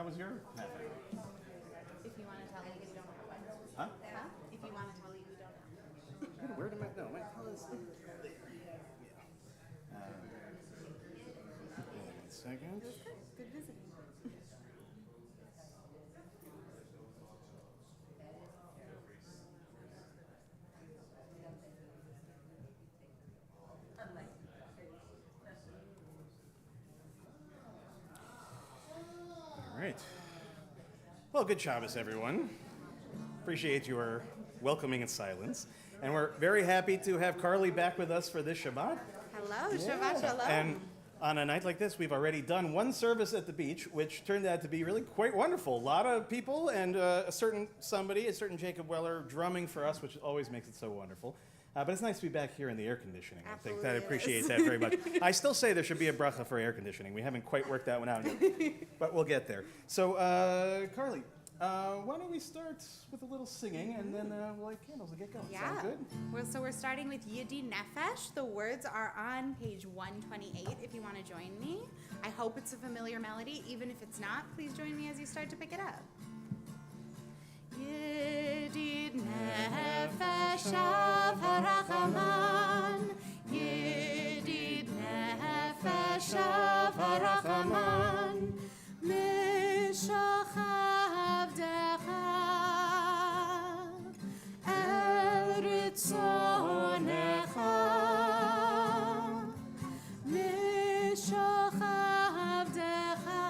was your half hour? If you want to tell me, you don't know. Huh? If you want to tell me, you don't know. Where did my tell is there. Yeah. Hold on 1 second. It was good. Good visiting. All right. Well, good Shabbos, everyone. Appreciate your welcoming in silence. And we're very happy to have Carly back with us for this Shabbat. Hello, Shabbat Shalom. And on a night like this, we've already done one service at the beach, which turned out to be really quite wonderful. A lot of people and a certain Jacob Weller, drumming for us, which always makes it so wonderful. But it's nice to be back here in the air conditioning. Absolutely I think I appreciate that very much. I still say there should be a bracha for air conditioning. We haven't quite worked that one out yet, but we'll get there. So, Carly, why don't we start with a little singing, and then we'll light candles and get going. Yeah. Sound good? Well, so we're starting with Yidi Nefesh. The words are on page 128 if you want to join me. I hope it's a familiar melody. Even if it's not, please join me as you start to pick it up. Yedid nefesh av harachaman, Yedid nefesh av harachaman, Mishoch avdecha el ritzonecha, Mishoch avdecha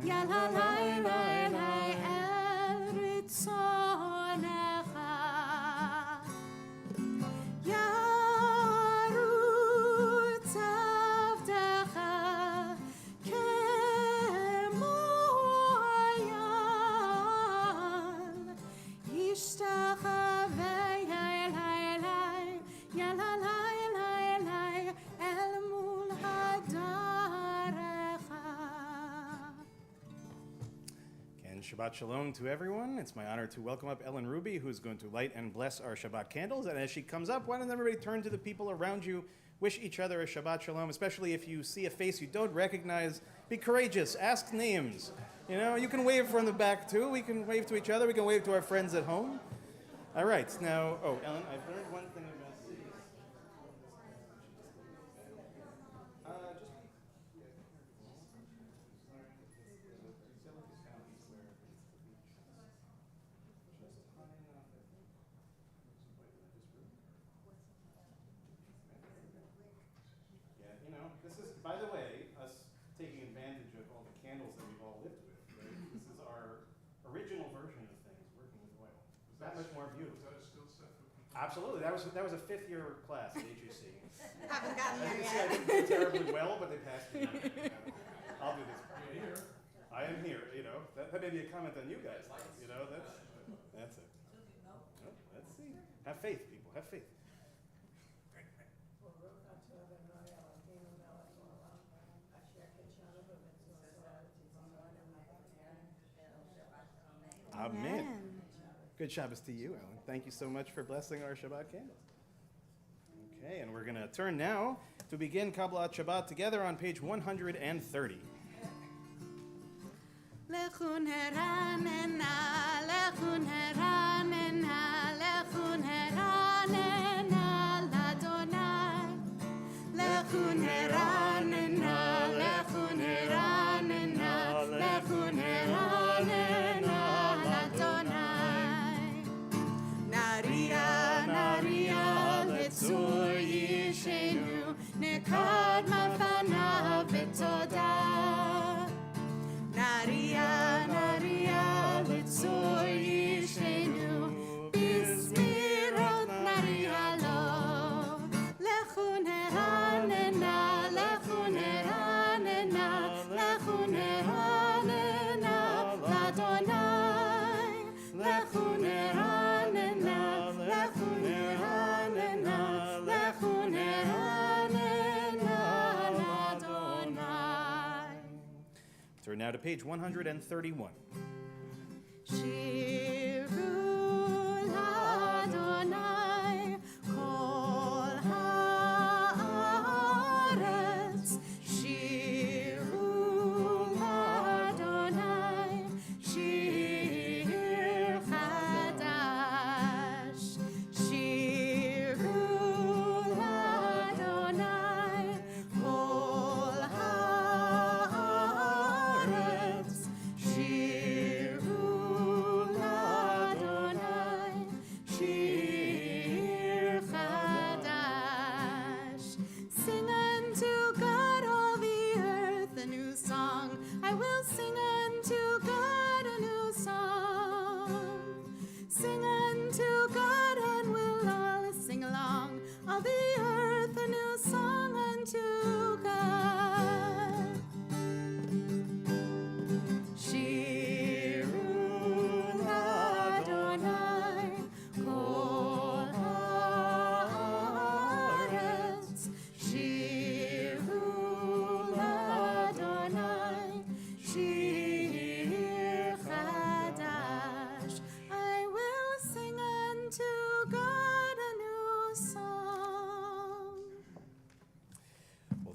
yal halayla elai el ritzonecha, yarutz avdecha kemo hayal, yishtachavei elai yal halayla el mul hadarecha. And Shabbat Shalom to everyone. It's my honor to welcome up Ellen Ruby, who's going to light and bless our Shabbat candles. And as she comes up, why don't everybody turn to the people around you, wish each other a Shabbat Shalom, especially if you see a face you don't recognize. Be courageous. Ask names. You know, you can wave from the back, too. We can wave to each other. We can wave to our friends at home. All right. Now, Ellen, I've learned one thing about these. Yeah, you know, this is, by the way, us taking advantage of all the candles that we've all lit with, right? This is our original version of things, working with oil. It's that much more beautiful. Is that a skill set for people? Absolutely. That was a fifth-year class at HUC. Haven't gotten As there you see, I yet. didn't do terribly well, but they passed me. I'll do this. You're here. I am here, you know. That may be a comment on you guys, you know. That's it. Oh, let's see. Have faith, people. Have faith. Amen. Good Shabbos to you, Ellen. Thank you so much for blessing our Shabbat candles. Okay, and we're going to turn now to begin Kabbalat Shabbat together on page 130. Lechun heranena, lechun heranena, lechun heranena, l'Adonai. Lechun heranena, lechun heranena, lechun heranena, l'Adonai. Naria, naria, letzur yishenu, nekad mafanav v'todah. Naria, naria, litzur yishenu, bismirot naria lo. Lechun heranena, lechun heranena, lechun heranena, l'Adonai. Lechun heranena, lechun heranena, lechun heranena, l'Adonai. Turn now to page 131. Shiru l'Adonai kol haaretz. Shiru l'Adonai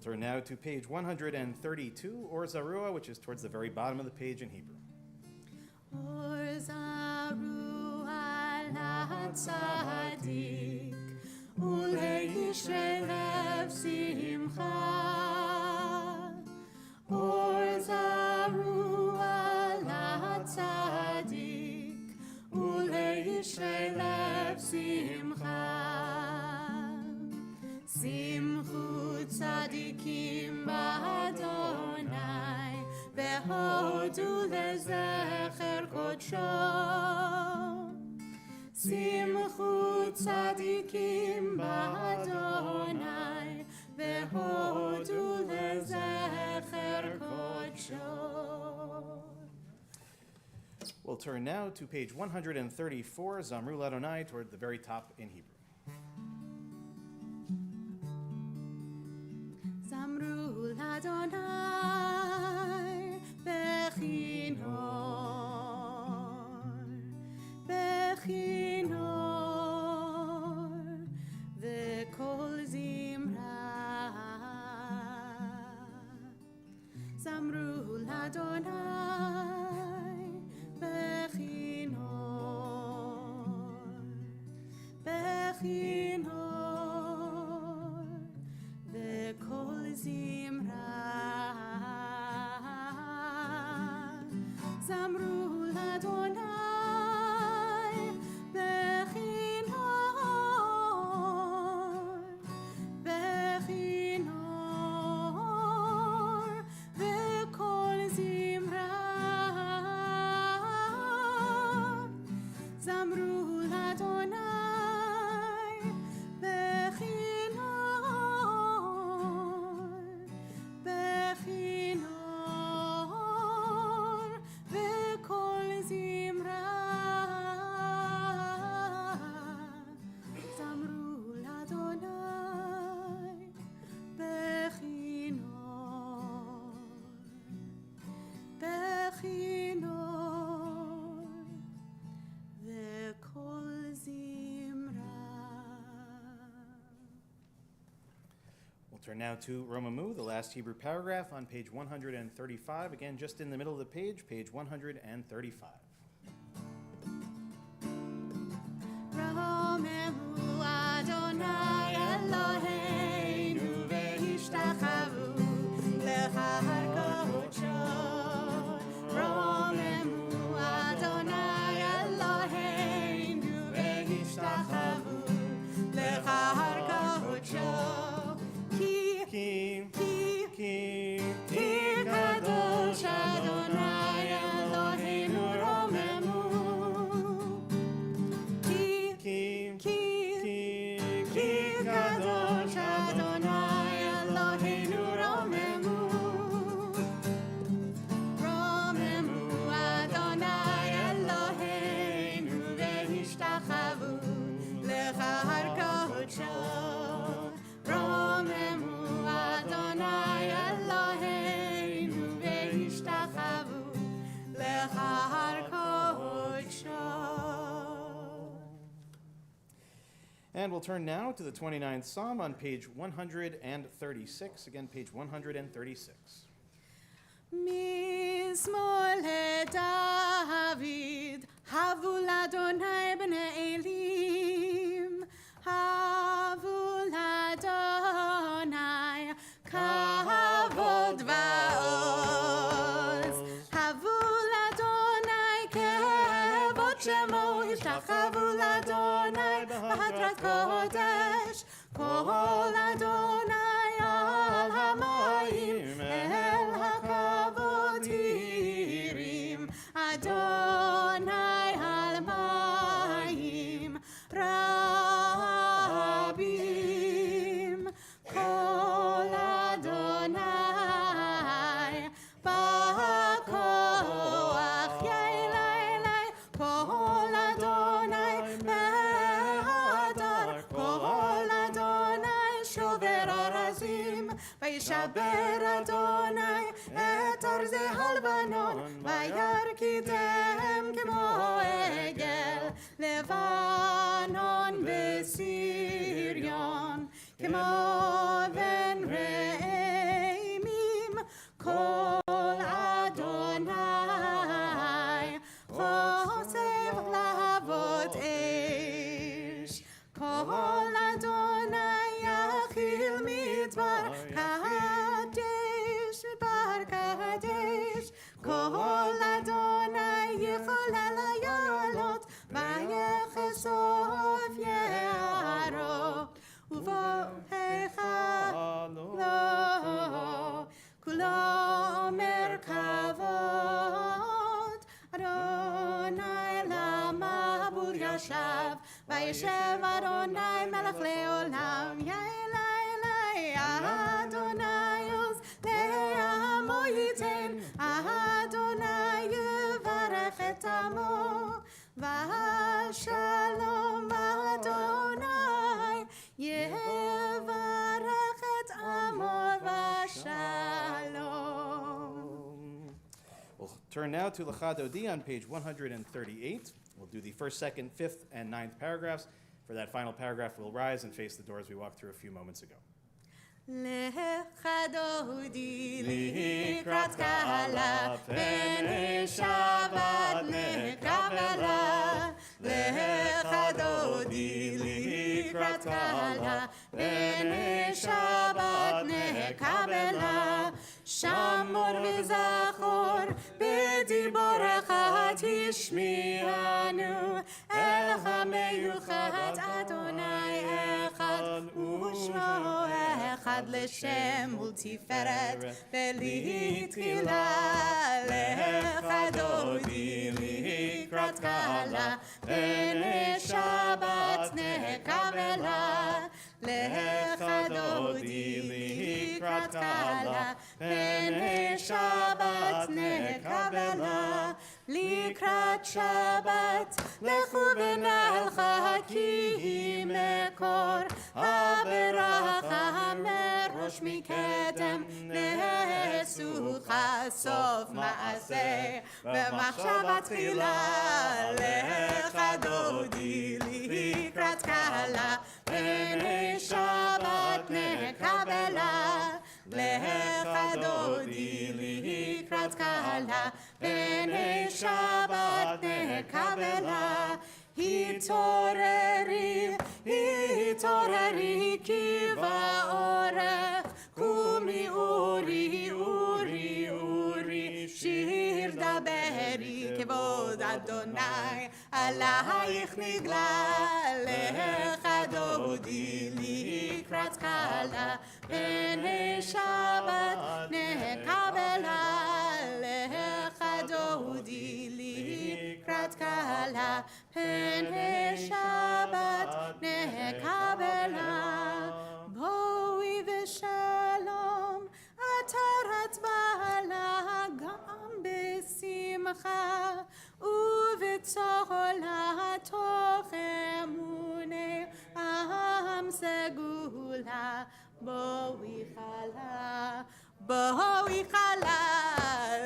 turn now to page 132, Or Zarua, which is towards the very bottom of the page in Hebrew. Or Zarua LaTzadik Uleish Lev Simcha. Or Zarua LaTzadik Uleish Lev Simcha. Simchu tzadikim b'Adonai v'hodu lezecher kodsho. Simchu tzadikim b'Adonai v'hodu lezecher kodsho. We'll turn now to page 134, Zamru Ladonai, toward the very top in Hebrew. Zamru l'Adonai bechinor v'kol zimra. Zamru l'Adonai bechinor v'kol zimra. Zamru l'Adonai bechinor v'kol zimra. Zamru l'Adonai bechinor v'kol zimra. Zamru l'Adonai bechinor v'kol zimra. We'll turn now to Romamu, the last Hebrew paragraph on page 135, again just in the middle of the page, page 135. Romemu Adonai Eloheinu ve'ishtachavu lechar kodsho. Romemu Adonai Eloheinu ve'ishtachavu lechar kodsho. Ki kadosh Adonai Eloheinu romemu. Ki kadosh Adonai Eloheinu romemu. Romemu Adonai Eloheinu ve'ishtachavu lechar kodsho. Romemu Adonai Eloheinu ve'ishtachavu lechar kodsho. And we'll turn now to the 29th Psalm on page 136, again page 136. Mizmor David, havu l'Adonai b'nei Elim, havu l'Adonai kavod va'oz, havu l'Adonai kevod shemo, ishtachavu l'Adonai b'hadrat kodesh, kol Adonai al hamayim el hakavod hirim, Adonai al mayim rabim, kol Adonai ba'koach yailai, kol Adonai be'adar, kol Adonai shover arazim, vayishaber Adonai et arzei halvanon, vayarkidem kemo egel, Levanon ve'Sirion, kemo ben re'eh. Vayeshev Adonai melech leolam. Ya'elai Adonai oz le'amo yiten. Adonai yivarech et amo. V'shalom Adonai yivarech et amo v'shalom. We'll turn now to Lecha Dodi on page 138. We'll do the first, second, fifth, and ninth paragraphs. For that final paragraph, we'll rise and face the doors we walked through a few moments ago. Lecha Dodi likrat kala b'nei Shabbat nekabela. Lecha Dodi likrat kala b'nei Shabbat nekabela. Shamor v'zachor b'diborecha tishmi'anu. Elcha meyuchat Adonai echad u'shmo echad l'shem ultiferet v'litchila. Lecha Dodi likrat kala b'nei Shabbat nekabela. Lecha Dodi likrat kala b'nei Shabbat nekabela. Likrat Shabbat lechu v'nalcha ki mekor haberacha merosh mikedem nesucha sof maaseh v'machshavat tchila. Lecha Dodi likrat kala b'nei Shabbat nekabela. Lecha Dodi likrat kala b'nei Shabbat nekabela. Hitoreri, hitoreri ki va'orech. Kumi uri, uri, uri. Shir daberi kevod Adonai. Alayich nigla. Lecha Dodi likrat kala b'nei Shabbat nekabela. Lecha Dodi likrat kala b'nei Shabbat nekabela. Boi v'shalom atarat ba'ala gam b'simcha u'v'tzola toch emunei am segula. Boi chala, boi chala.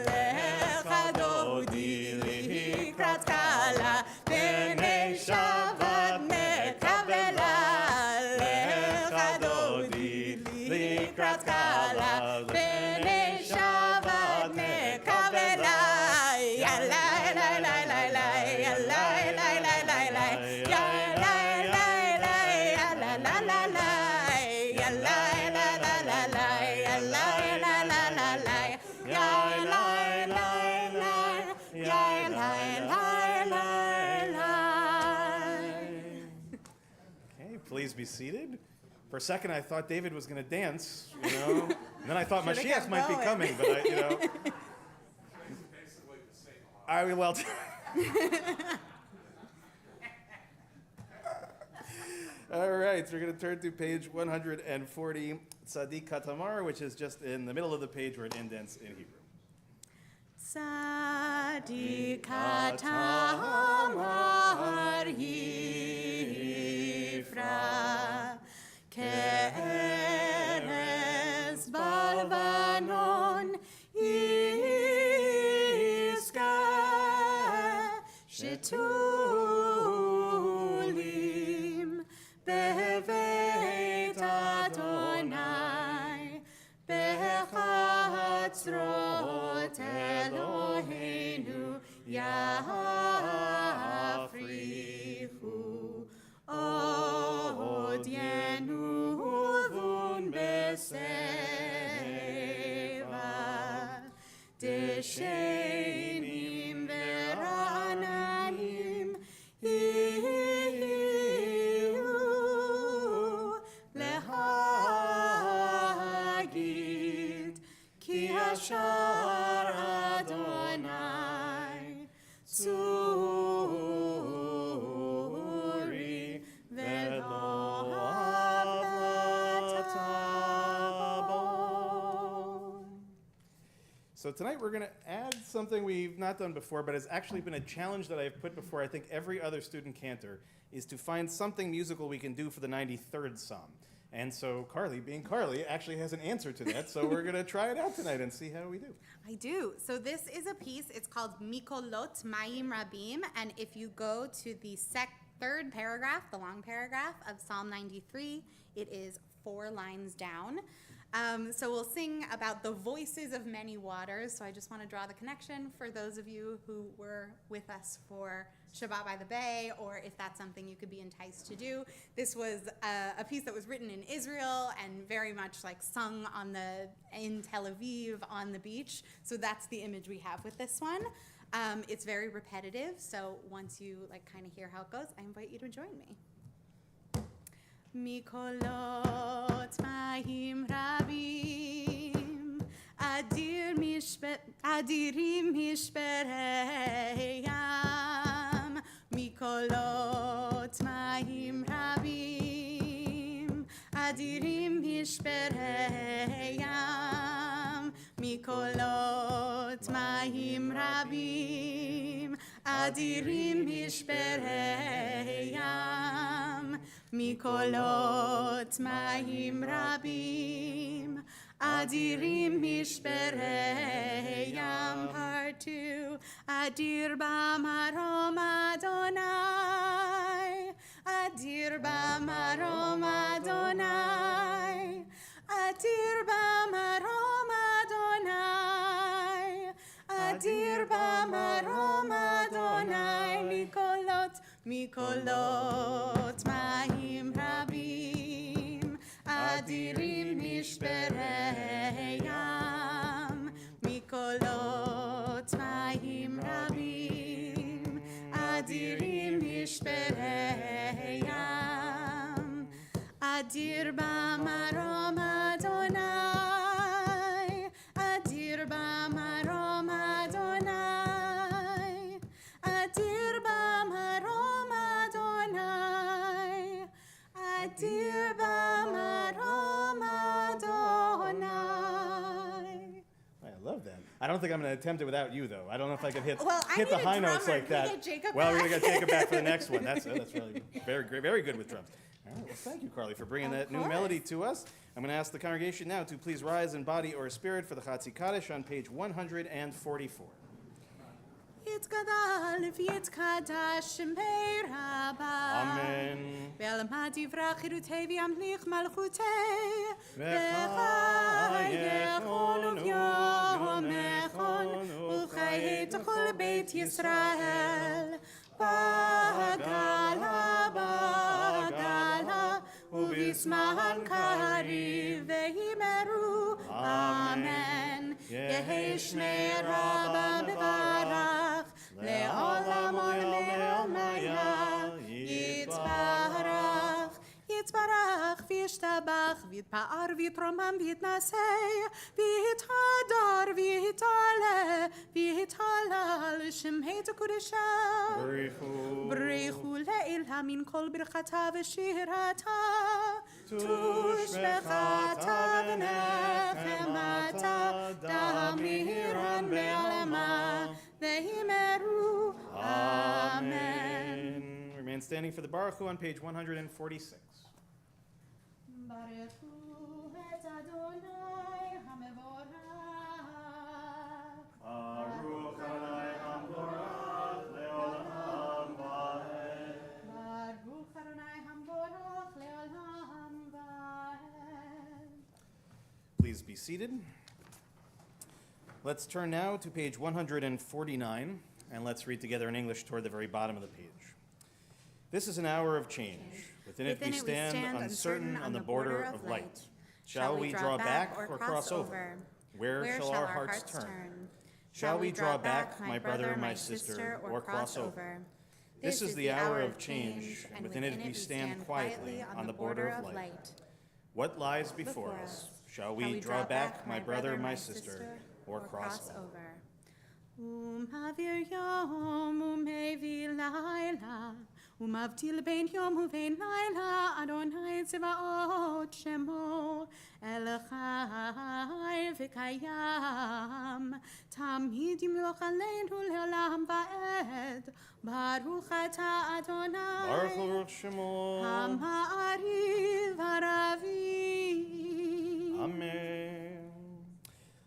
Lecha Dodi likrat kala b'nei Shabbat nekabela. Lecha Dodi likrat kala b'nei Shabbat nekabela. Yalai lai lai lai lai, yalai lai lai lai lai, yalai lai lai, yala la la la, yalai la la la la, yalai la la la la, yalai lai lai, yalai lai lai lai. Okay, please be seated. For a second, I thought David was going to dance, you know. And then I thought Should've Mashiach kept might be going. coming, but I, you know. I mean, well. All right, so we're going to turn to page 140, Tzadik Katamar, which is just in the middle of the page where it indents in Hebrew. Tzadik Katamar Yifra Keres Balvanon Yiska Shetulim Beveit Adonai Bechatzrot Eloheinu Yafrichu Od Yenuvun Beseva Deshenim Veranaim Iyu Lehagid Ki Hashar Adonai Tzuri So tonight we're going to add something we've not done before, but has actually been a challenge that I've put before I think every other student cantor, is to find something musical we can do for the 93rd Psalm. And so Carly, being Carly, actually has an answer to that, so we're going to try it out tonight and see how we do. I do. So this is a piece, it's called Mikolot Mayim Rabim, and if you go to the third paragraph, the long paragraph of Psalm 93, it is 4 lines down. So we'll sing about the voices of many waters. So I just want to draw the connection for those of you who were with us for Shabbat by the Bay, or if that's something you could be enticed to do. This was a piece that was written in Israel and very much like sung in Tel Aviv on the beach. So that's the image we have with this one. It's very repetitive. So once you kind of hear how it goes, I invite you to join me. Mikolot Mayim Rabim Adirim Mishpereyam Mikolot Mayim Rabim Adirim Mishpereyam Mikolot Mayim Rabim Adirim Mishpereyam Mikolot Mayim Rabim Adirim Mishpereyam. Part 2. Adir b'marom Adonai Adir b'marom Adonai Adir b'marom Adonai Adir b'marom Adonai Mikolot Mayim Rabim Adirim Mishpereyam Mikolot Mayim Rabim Adirim Mishpereyam Adir b'marom Adonai Adir b'marom Adonai Adir b'marom Adonai Adir b'marom Adonai. I love that. I don't think I'm going to attempt it without you, though. I don't know if I could hit Well, I the need a high notes drummer. like Can we that. get Jacob Well, we're back? going to get Jacob back for the next one. That's really very good with drums. All right, well, thank you, Carly, for bringing that new course. melody to us. I'm going to ask the congregation now to please rise in body or spirit for the Chatzi Kaddish on page 144. Yitzgadal v'yitzkadash shemei rabba. Amen. Ve'lamad yivrach chirutei v'yamlich malchutei. V'chayechon u'vyomechon u'chayei t'chol beit Yisrael. Bagala, bagala, u'bisman kariv ve'yimeru. Amen. Yehi shnei rabba mevarach le'olam le'omaya yitzbarach yitzbarach v'yishtabach v'yitpa'ar v'yitromam v'yitnasei v'yithadar v'yitale v'yithalal shemhei t'kudesha b'richu le'ilha min kol birchata v'shirata tushbechata v'nechemata damiran be'alama ve'imeru. Amen. Remain standing for the Baruch Hu on page 146. Baruch hu et Adonai hamevorach. Baruch Adonai Hamvorach le'olam va'ed. Baruch Adonai hamevorach le'olam va'ed. Please be seated. Let's turn now to page 149, and let's read together in English toward the very bottom of the page. This is an hour of change. Within it we stand uncertain on the border of light. Shall we draw back or cross over? Where shall our hearts turn? Shall we draw back, my brother, my sister, or cross over? This is the hour of change, and within it we stand quietly on the border of light. What lies before us? Shall we draw back, my brother, my sister, or cross over? Umavir yom umevi laila, umavdil ben yom uvein laila, Adonai tzivaot shemo, El chai v'kayam. לעולם, תמיד ימלוך עלינו לעולם ועד. ברוך אתה אדוני, Baruch Baruch Shemo. המעריב הרבים. Amen.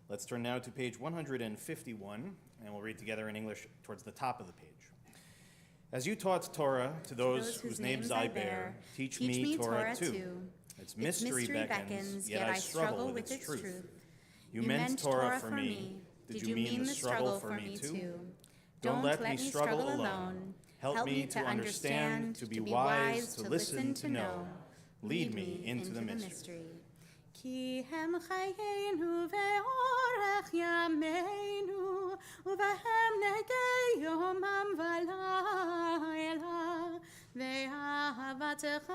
Let's turn now to page 151, and we'll read together in English towards the top of the page. As you taught Torah to those whose names I bear, teach me Torah too. Its mystery beckons, yet I struggle with its truth. You meant Torah for me. Did you mean the struggle for me too? Don't let me struggle alone. Help me to understand, to be wise, to listen, to know. Lead me into the mystery. כי הם חיינו ואורך ימינו, ובהם נגע יומם ולילה, ואהבתך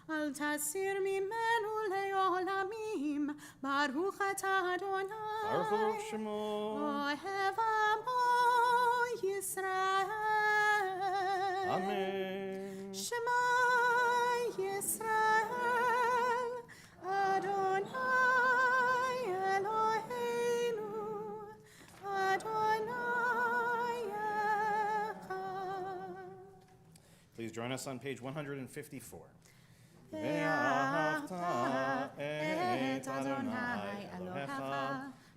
אל תסיר ממנו לעולמים. ברוך אתה אדוני, Baruch Baruch Shemo. אוהב עמו ישראל. Amen. Shema Yisrael, Adonai Eloheinu, Adonai Echad. Please join us on page 154. ואהבת את אדוני אלוהיך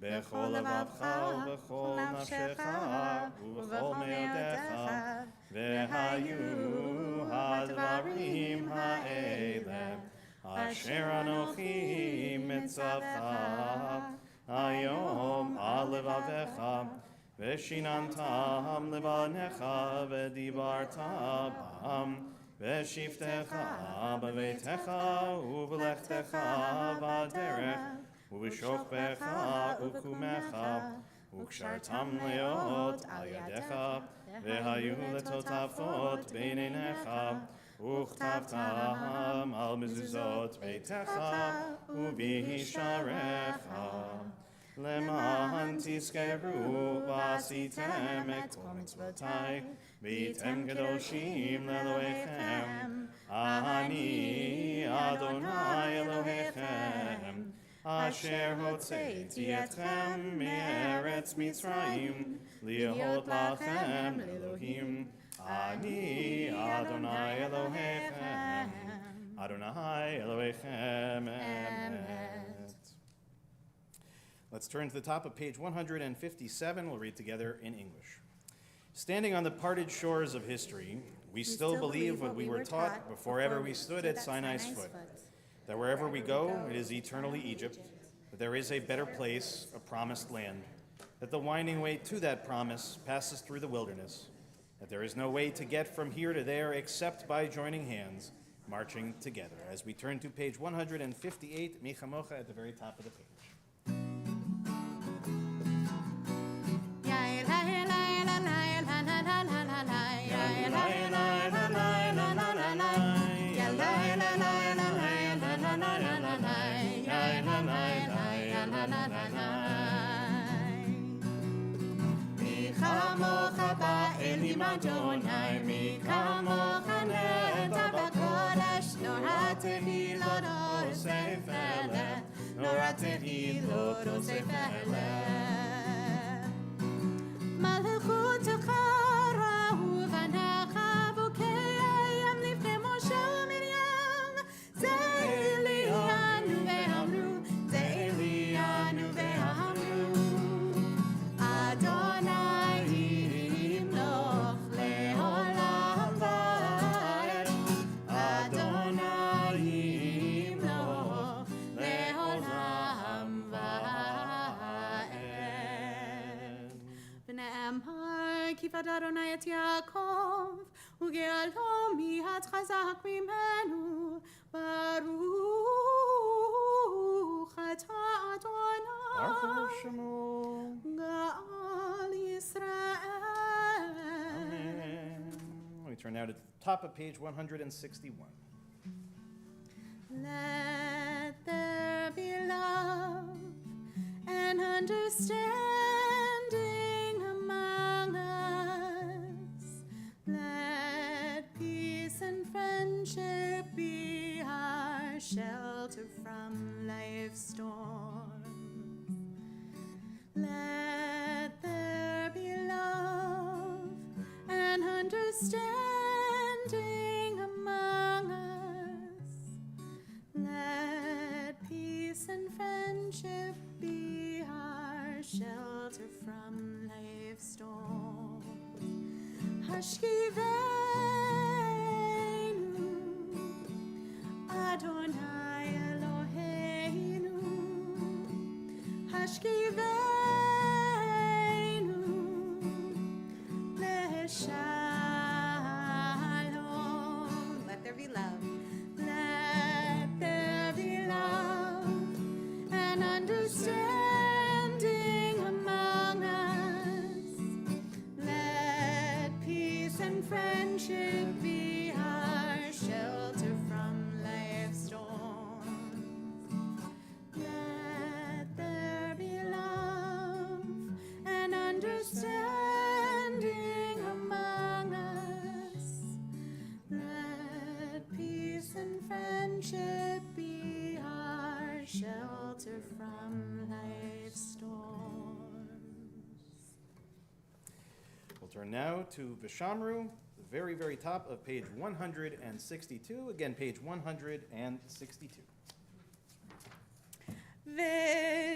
בכל לבבך ובכל נפשך ובכל מאודך, והיו הדברים האלה אשר אנוכי מצווך היום על לבביך, ושיננתם לבניך ודיברת בם, בשבתך בביתך ובלכתך בדרך ובשוכבך ובקומך, וקשרתם להיות על ידיך, והיו לטוטפות בין עיניך, וכתבתם על מזוזות ביתך ובשעריך, למען תזכרו ועשיתם את כל מצוותיי, והייתם קדושים לאלוהיכם. אני אדוני אלוהיכם, אשר הוצאתי אתכם מארץ מצרים, להיות לכם לאלוהים. אני אדוני אלוהיכם, אדוני אלוהיכם אמת. Let's turn to the top of page 157. We'll read together in English. Standing on the parted shores of history, we still believe what we were taught before ever we stood at Sinai's foot, that wherever we go, it is eternally Egypt, that there is a better place, a promised land, that the winding way to that promise passes through the wilderness, that there is no way to get from here to there except by joining hands, marching together. As we turn to page 158, Michamocha at the very top of the page. Adonai, mi kamocha neta b'kodesh, nora tehilot osei felet, nora tehilot osei felet. Malchutecha rahu v'necha v'keim lifnei Moshe u'Miriam, ze'elianu ve'amru, ze'elianu ve'amru. Adonai yimloch le'olam va'ed, Adonai yimloch le'olam va'ed. ונאמר כיפת אדוני את יעקב, וגאלו מיד חזק ממנו. ברוך אתה אדוני, Baruch Shemo. גאל ישראל. Amen. We turn now to the top of page 161. Let there be love and understanding among us. Let peace and friendship be our shelter from life life's storms. Let there be love and understanding among us. Let peace and friendship be our shelter from life's storms. Hashkivenu Adonai Eloheinu, Hashkivenu Leshalom. Let there be love. Let there be love and understanding among us. Let peace and friendship be our shelter from life's storms. Let there be love and understanding among us. Let peace and friendship be our shelter from life's storms. We'll turn now to Vishamru, the very, very top of page 162. Again, page 162.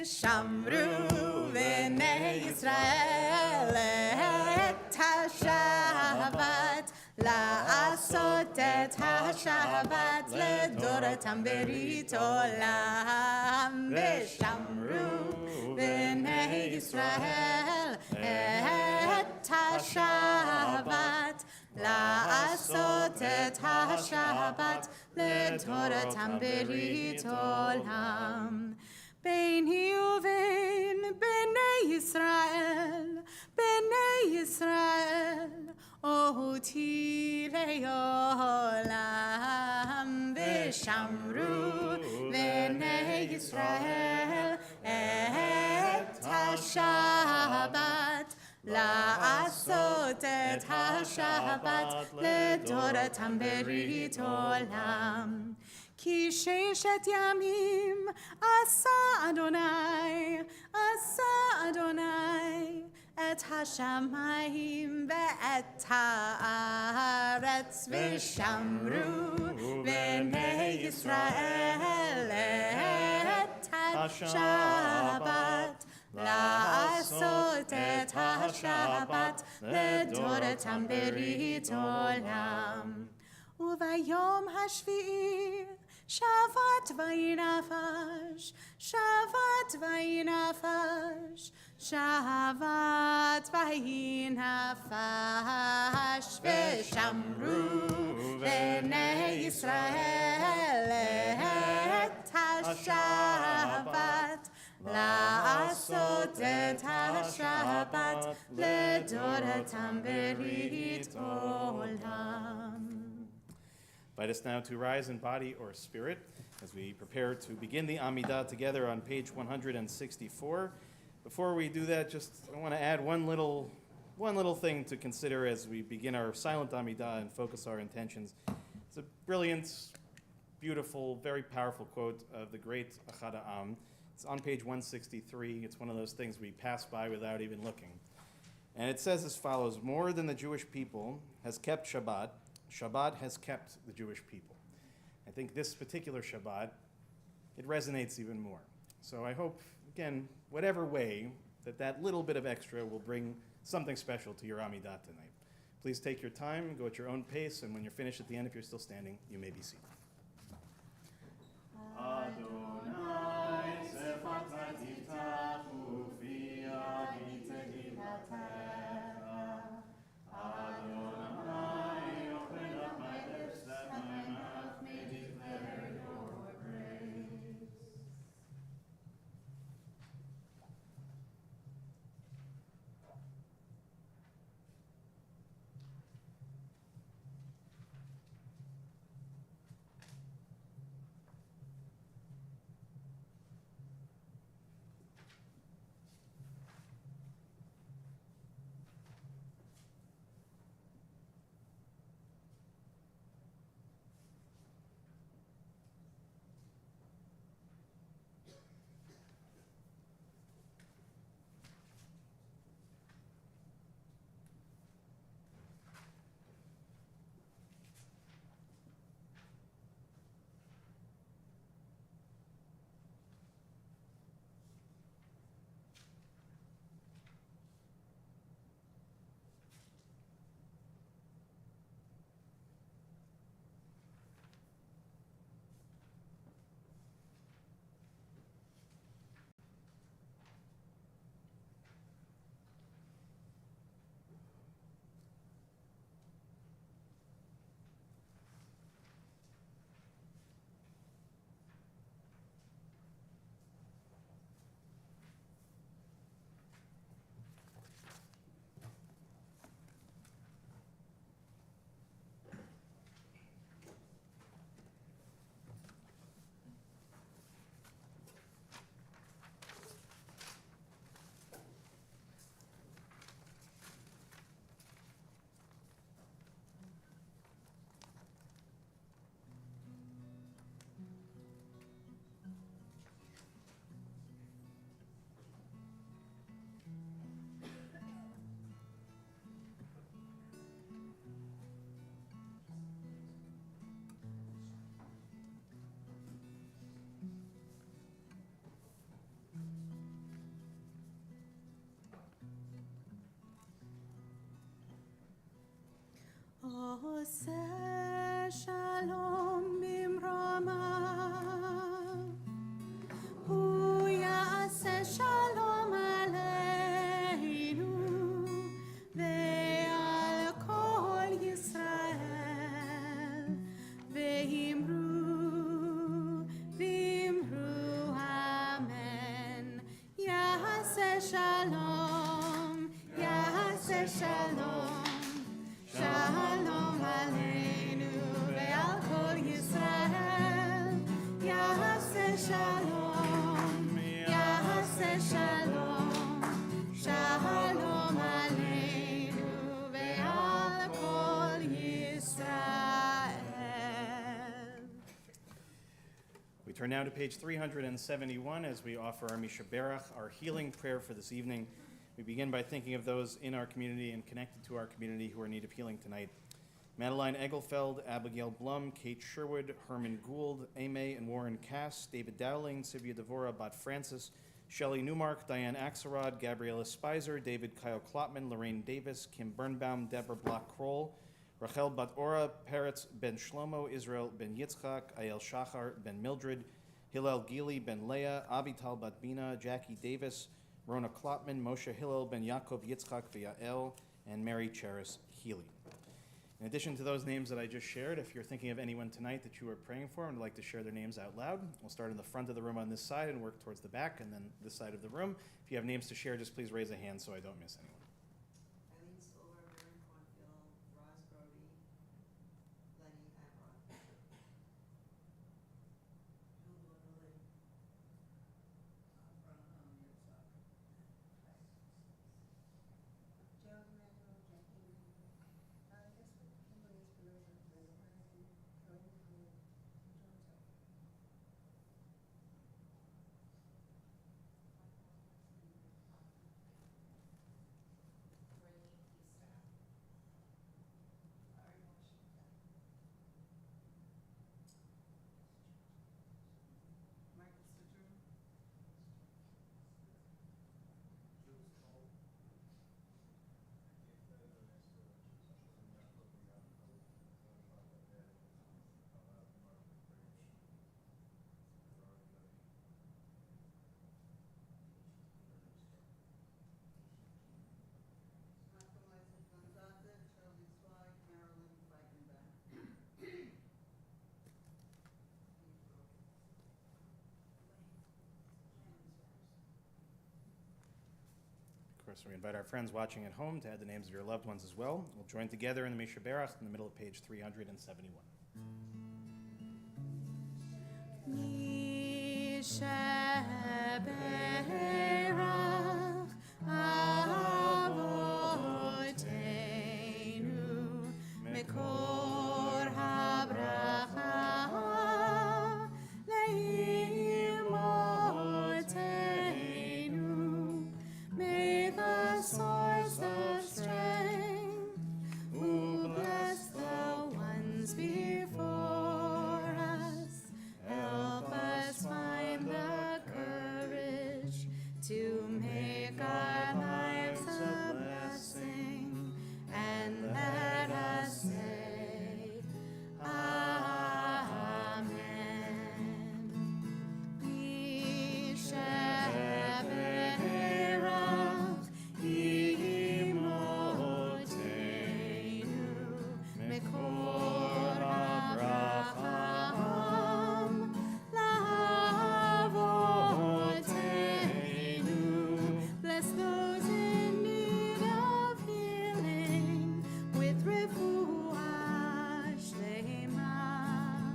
ושמרו בני ישראל את השבת, לעשות את השבת לדורתם ברית עולם. ושמרו בני ישראל את השבת, לעשות את השבת לדורתם ברית עולם. ביני ובין בני ישראל, אותי לעולם. ושמרו בני ישראל את השבת, לעשות את השבת לדורתם ברית עולם. כי ששת ימים עשה אדוני את השמיים ואת הארץ. ושמרו בני ישראל את השבת, לעשות את השבת לדורתם ברית עולם. וביום השביעי שבת ויהי נפש, שבת ויהי נפש, שבת ויהי נפש. ושמרו בני ישראל את השבת, לעשות את השבת לדורתם ברית עולם. Invite us now to rise in body or spirit as we prepare to begin the Amidah together on page 164. Before we do that, I want to add one little thing to consider as we begin our silent Amidah and focus our intentions. It's a brilliant, beautiful, very powerful quote of the great Achad Ha'am. It's on page 163. It's one of those things we pass by without even looking. And it says as follows: more than the Jewish people has kept Shabbat, Shabbat has kept the Jewish people. I think this particular Shabbat, it resonates even more. So I hope, again, whatever way, that little bit of extra will bring something special to your Amidah tonight. Please take your time, go at your own pace, and when you're finished at the end, if you're still standing, you may be seated. עושה שלום במרומיו, הוא יעשה שלום עלינו ועל כל ישראל, ואמרו אמן. יעשה שלום, יעשה שלום, שלום עלינו ועל כל ישראל. יעשה שלום, יעשה שלום, שלום עלינו ועל כל ישראל. We turn now to page 371 as we offer our Mishaberach, our healing prayer for this evening. We begin by thinking of those in our community and connected to our community who are in need of healing tonight. Madeline Egelfeld, Abigail Blum, Kate Sherwood, Herman Gould, Aimee and Warren Cass, David Dowling, Sylvia Devora, Bot Francis, Shelley Newmark, Diane Axelrod, Gabriella Spicer, David Kyle Klopman, Lorraine Davis, Kim Birnbaum, Deborah Block-Kroll, Rachel Bat-Ora, Peretz Ben Shlomo, Israel Ben Yitzchak, Ayel Shachar Ben Mildred, Hillel Gili Ben Leah, Avital Bat Bina, Jackie Davis, Rona Klopman, Moshe Hillel Ben Yaakov Yitzchak V'Yael, and Mary Cheris Healy. In addition to those names that I just shared, if you're thinking of anyone tonight that you are praying for and would like to share their names out loud, we'll start in the front of the room on this side and work towards the back, and then this side of the room. If you have names to share, just please raise a hand so I don't miss anyone. Eileen Silver, Mary Cornfield, Roz Brody, Lenny Abrott. Julie Lilly. Joe Manuel, Jackie. I guess Kimberly Espinosa, Linda Hennessy, Joey Mahmood, John Tucker. Michael Sidrum. Michael Isaac Gonzaga, Charlie Zweig, Marilyn Feigenbaum. Of course, we invite our friends watching at home to add the names of your loved ones as well. We'll join together in the Mishaberach in the middle of page 371. Mishaberach Avotenu Mekor habracha Leimotenu. May the source of strength who bless the ones before us, help us find the courage to make our lives a blessing, and let us say, Amen. Mishaberach imotenu mekor abraham lavotenu. Bless those in need of healing with refuah shlema,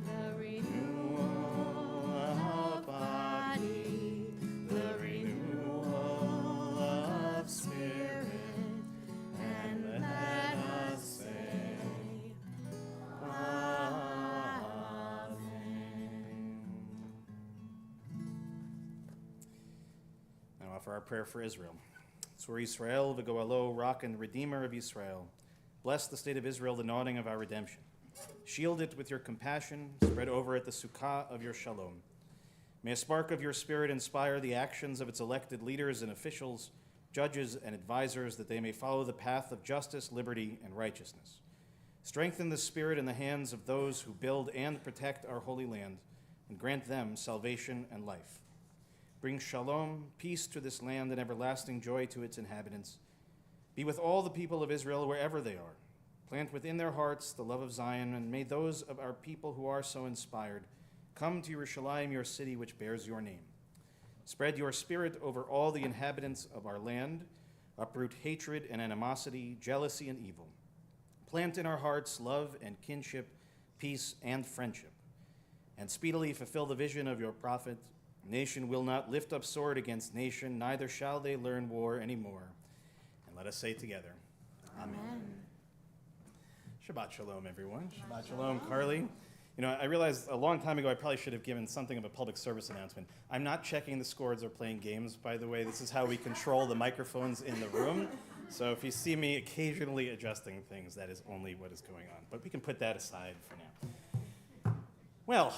the renewal of body, the renewal of spirit, and let us say, Amen. Now offer our prayer for Israel. Tzur Yisrael v'goalo, rock and redeemer of Israel. Bless the state of Israel, the nodding of our redemption. Shield it with your compassion, spread over it the sukkah of your shalom. May a spark of your spirit inspire the actions of its elected leaders and officials, judges and advisors, that they may follow the path of justice, liberty, and righteousness. Strengthen the spirit and the hands of those who build and protect our holy land, and grant them salvation and life. Bring shalom, peace to this land, and everlasting joy to its inhabitants. Be with all the people of Israel wherever they are. Plant within their hearts the love of Zion, and may those of our people who are so inspired come to Yerushalayim, your city, which bears your name. Spread your spirit over all the inhabitants of our land. Uproot hatred and animosity, jealousy and evil. Plant in our hearts love and kinship, peace and friendship. And speedily fulfill the vision of your prophet. Nation will not lift up sword against nation, neither shall they learn war anymore. And let us say together, Amen. Shabbat shalom, everyone. Shabbat shalom, Carly. You know, I realized a long time ago I probably should have given something of a public service announcement. I'm not checking the scores or playing games, by the way. This is how we control the microphones in the room. So if you see me occasionally adjusting things, that is only what is going on. But we can put that aside for now. Well,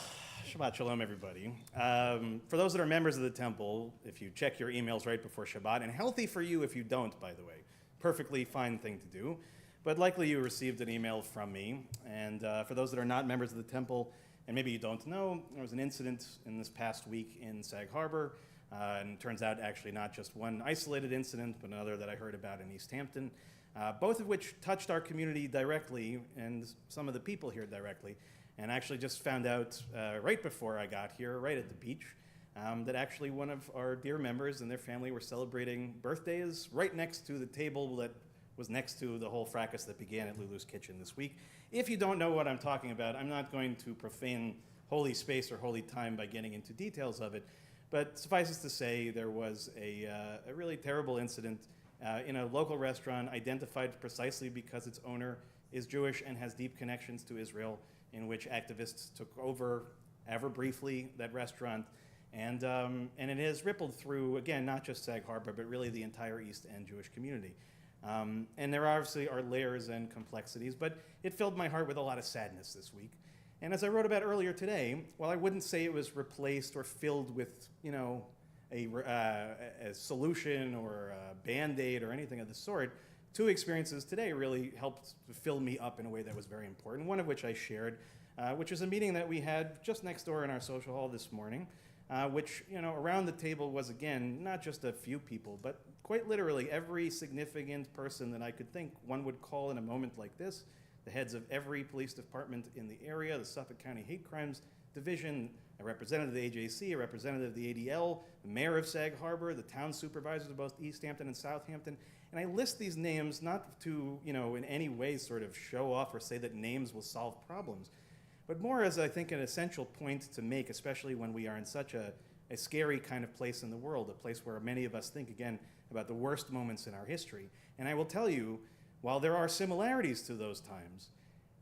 Shabbat shalom, everybody. For those that are members of the temple, if you check your emails right before Shabbat, and healthy for you if you don't, by the way, perfectly fine thing to do. But likely you received an email from me. And for those that are not members of the temple, and maybe you don't know, there was an incident in this past week in Sag Harbor. And it turns out actually not just one isolated incident, but another that I heard about in East Hampton, both of which touched our community directly and some of the people here directly. And actually just found out right before I got here, right at the beach, that actually one of our dear members and their family were celebrating birthdays right next to the table that was next to the whole fracas that began at Lulu's Kitchen this week. If you don't know what I'm talking about, I'm not going to profane holy space or holy time by getting into details of it, but suffices to say there was a really terrible incident in a local restaurant identified precisely because its owner is Jewish and has deep connections to Israel, in which activists took over, ever briefly, that restaurant. And it has rippled through, again, not just Sag Harbor, but really the entire East End Jewish community. And there obviously are layers and complexities, but it filled my heart with a lot of sadness this week. And as I wrote about earlier today, while I wouldn't say it was replaced or filled with, you know, a solution or a Band-Aid or anything of the sort, two experiences today really helped fill me up in a way that was very important, one of which I shared, which is a meeting that we had just next door in our social hall this morning, which, you know, around the table was, again, not just a few people, but quite literally every significant person that I could think one would call in a moment like this, the heads of every police department in the area, the Suffolk County Hate Crimes Division, a representative of the AJC, a representative of the ADL, the mayor of Sag Harbor, the town supervisors of both East Hampton and Southampton. And I list these names not to, you know, in any way sort of show off or say that names will solve problems, but more as, I think, an essential point to make, especially when we are in such a scary kind of place in the world, a place where many of us think, again, about the worst moments in our history. And I will tell you, while there are similarities to those times,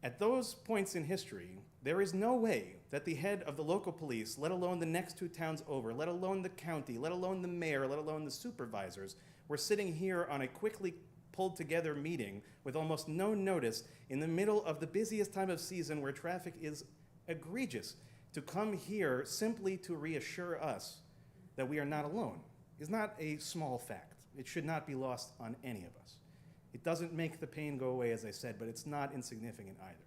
at those points in history, there is no way that the head of the local police, let alone the next two towns over, let alone the county, let alone the mayor, let alone the supervisors, were sitting here on a quickly pulled together meeting with almost no notice in the middle of the busiest time of season where traffic is egregious, to come here simply to reassure us that we are not alone is not a small fact. It should not be lost on any of us. It doesn't make the pain go away, as I said, but it's not insignificant either.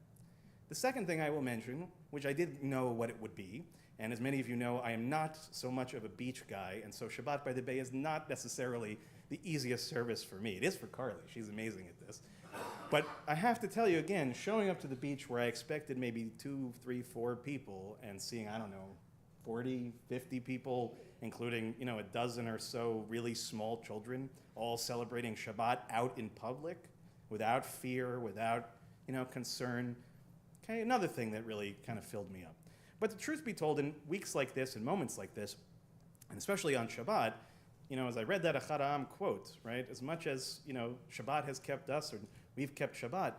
The second thing I will mention, which I didn't know what it would be, and as many of you know, I am not so much of a beach guy, and so Shabbat by the Bay is not necessarily the easiest service for me. It is for Carly. She's amazing at this. But I have to tell you again, showing up to the beach where I expected maybe 2, 3, 4 people and seeing, I don't know, 40, 50 people, including, you know, a dozen or so really small children, all celebrating Shabbat out in public without fear, without, you know, concern. Okay, another thing that really kind of filled me up. But the truth be told, in weeks like this and moments like this, and especially on Shabbat, you know, as I read that Echad Ha'am quote, right, as much as, you know, Shabbat has kept us, or we've kept Shabbat,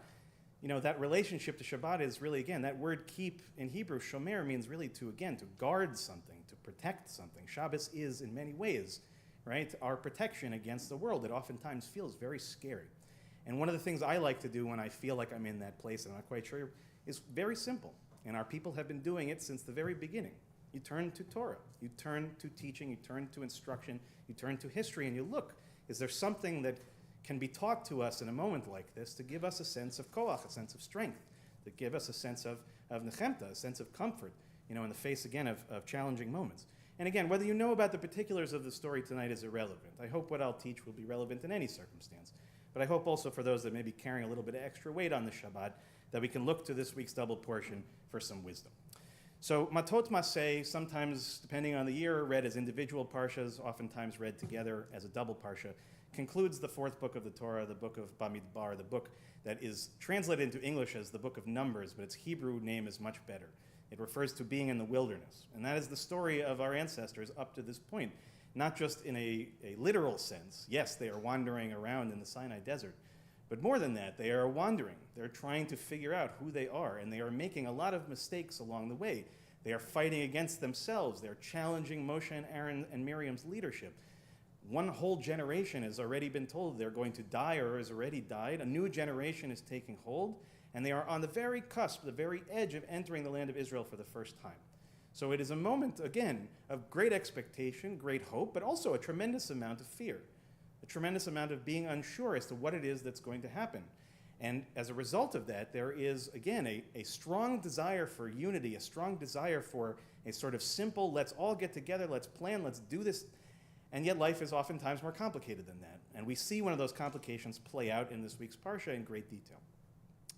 you know, that relationship to Shabbat is really, again, that word keep in Hebrew, shomer, means really to, again, to guard something, to protect something. Shabbos is, in many ways, right, our protection against the world. It oftentimes feels very scary. And one of the things I like to do when I feel like I'm in that place, and I'm not quite sure, is very simple. And our people have been doing it since the very beginning. You turn to Torah, you turn to teaching, you turn to instruction, you turn to history, and you look, is there something that can be taught to us in a moment like this to give us a sense of koach, a sense of strength, that give us a sense of nechemta, a sense of comfort, in the face, again, of challenging moments. And again, whether you know about the particulars of the story tonight is irrelevant. I hope what I'll teach will be relevant in any circumstance. But I hope also for those that may be carrying a little bit of extra weight on the Shabbat, that we can look to this week's double portion for some wisdom. So Matot Maseh, sometimes, depending on the year, read as individual parshas, oftentimes read together as a double parsha, concludes the fourth book of the Torah, the book of Bamidbar, the book that is translated into English as the book of Numbers, but its Hebrew name is much better. It refers to being in the wilderness. And that is the story of our ancestors up to this point, not just in a literal sense. Yes, they are wandering around in the Sinai desert, but more than that, they are wandering. They're trying to figure out who they are, and they are making a lot of mistakes along the way. They are fighting against themselves. They're challenging Moshe and Aaron and Miriam's leadership. One whole generation has already been told they're going to die or has already died. A new generation is taking hold, and they are on the very cusp, the very edge of entering the land of Israel for the first time. So it is a moment, again, of great expectation, great hope, but also a tremendous amount of fear, a tremendous amount of being unsure as to what it is that's going to happen. And as a result of that, there is, again, a strong desire for unity, a strong desire for a sort of simple, let's all get together, let's plan, let's do this. And yet life is oftentimes more complicated than that. And we see one of those complications play out in this week's Parsha in great detail.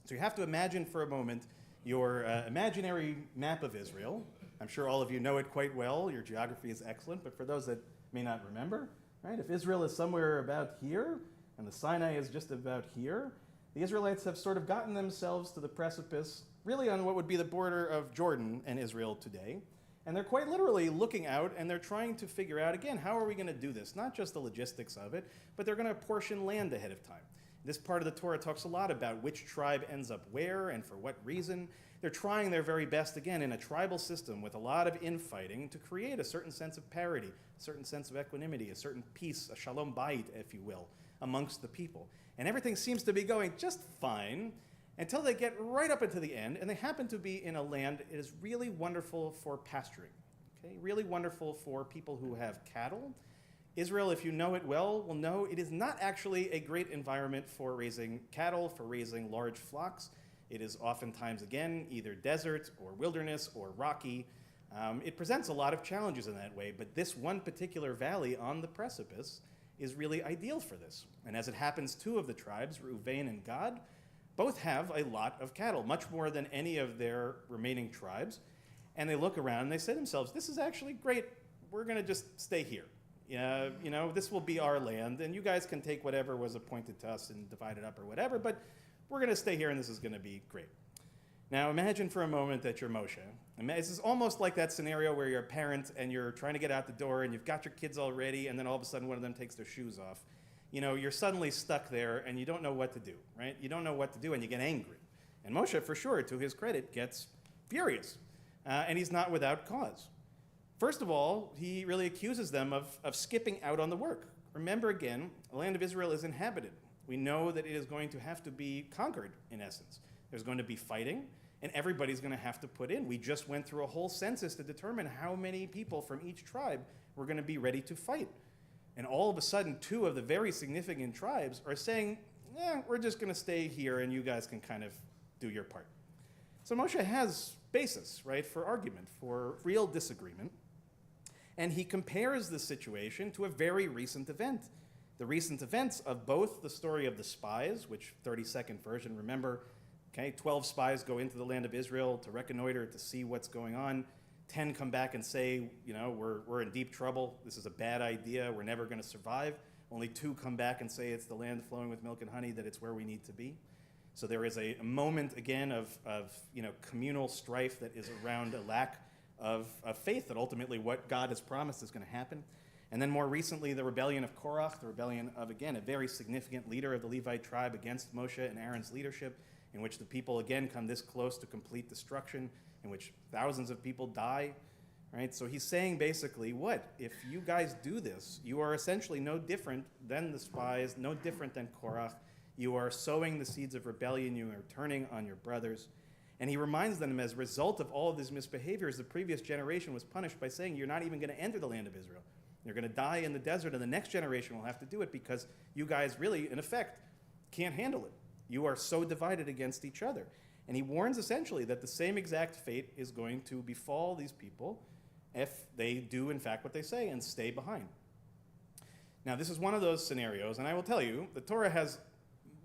So you have to imagine for a moment your imaginary map of Israel. I'm sure all of you know it quite well. Your geography is excellent. But for those that may not remember, right, if Israel is somewhere about here and the Sinai is just about here, the Israelites have sort of gotten themselves to the precipice, really on what would be the border of Jordan and Israel today. And they're quite literally looking out and they're trying to figure out, again, how are we going to do this? Not just the logistics of it, but they're going to portion land ahead of time. This part of the Torah talks a lot about which tribe ends up where and for what reason. They're trying their very best, again, in a tribal system with a lot of infighting to create a certain sense of parity, a certain sense of equanimity, a certain peace, a shalom bayit, if you will, amongst the people. And everything seems to be going just fine until they get right up into the end, and they happen to be in a land that is really wonderful for pasturing, okay? Really wonderful for people who have cattle. Israel, if you know it well, will know it is not actually a great environment for raising cattle, for raising large flocks. It is oftentimes, again, either desert or wilderness or rocky. It presents a lot of challenges in that way, but this one particular valley on the precipice is really ideal for this. And as it happens, two of the tribes, Reuven and Gad, both have a lot of cattle, much more than any of their remaining tribes. And they look around and they say to themselves, this is actually great. We're going to just stay here. This will be our land, and you guys can take whatever was appointed to us and divide it up or whatever, but we're going to stay here and this is going to be great. Now imagine for a moment that you're Moshe. This is almost like that scenario where you're a parent and you're trying to get out the door and you've got your kids all ready, and then all of a sudden one of them takes their shoes off. You're suddenly stuck there and you don't know what to do, right? You don't know what to do and you get angry. And Moshe, for sure, to his credit, gets furious. And he's not without cause. First of all, he really accuses them of skipping out on the work. Remember again, the land of Israel is inhabited. We know that it is going to have to be conquered, in essence. There's going to be fighting, and everybody's going to have to put in. We just went through a whole census to determine how many people from each tribe were going to be ready to fight. And all of a sudden, two of the very significant tribes are saying, we're just going to stay here and you guys can kind of do your part. So Moshe has basis, right, for argument, for real disagreement. And he compares the situation to a very recent event. The recent events of both the story of the spies, which 32nd version, remember, 12 spies go into the land of Israel to reconnoiter, to see what's going on. 10 come back and say, we're in deep trouble. This is a bad idea. We're never going to survive. Only 2 come back and say it's the land flowing with milk and honey, that it's where we need to be. So there is a moment, again, of communal strife that is around a lack of faith that ultimately what God has promised is going to happen. And then more recently, the rebellion of Korach, the rebellion of, again, a very significant leader of the Levite tribe against Moshe and Aaron's leadership, in which the people, again, come this close to complete destruction, in which thousands of people die, right? So he's saying basically, what? If you guys do this, you are essentially no different than the spies, no different than Korach. You are sowing the seeds of rebellion. You are turning on your brothers. And he reminds them, as a result of all of these misbehaviors, the previous generation was punished by saying, you're not even going to enter the land of Israel. You're going to die in the desert, and the next generation will have to do it because you guys really, in effect, can't handle it. You are so divided against each other. And he warns essentially that the same exact fate is going to befall these people if they do, in fact, what they say and stay behind. Now, this is one of those scenarios, and I will tell you, the Torah has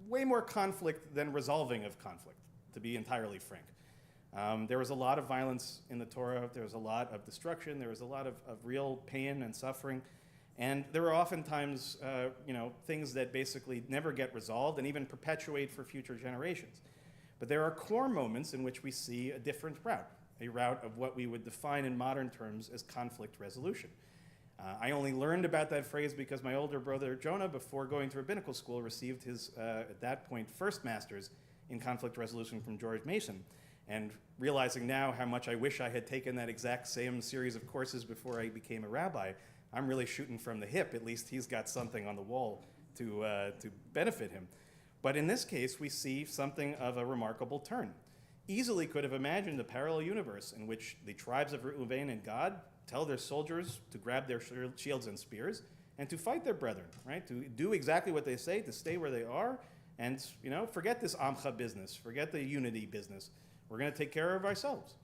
way more conflict than resolving of conflict, to be entirely frank. There was a lot of violence in the Torah. There was a lot of destruction. There was a lot of real pain and suffering. And there were oftentimes things that basically never get resolved and even perpetuate for future generations. But there are core moments in which we see a different route, a route of what we would define in modern terms as conflict resolution. I only learned about that phrase because my older brother Jonah, before going to rabbinical school, received his, at that point, first master's in conflict resolution from George Mason. And realizing now how much I wish I had taken that exact same series of courses before I became a rabbi, I'm really shooting from the hip. At least he's got something on the wall to benefit him. But in this case, we see something of a remarkable turn. Easily could have imagined a parallel universe in which the tribes of Reuven and Gad tell their soldiers to grab their shields and spears and to fight their brethren, right? To do exactly what they say, to stay where they are, and forget this Amcha business, forget the unity business. We're going to take care of ourselves.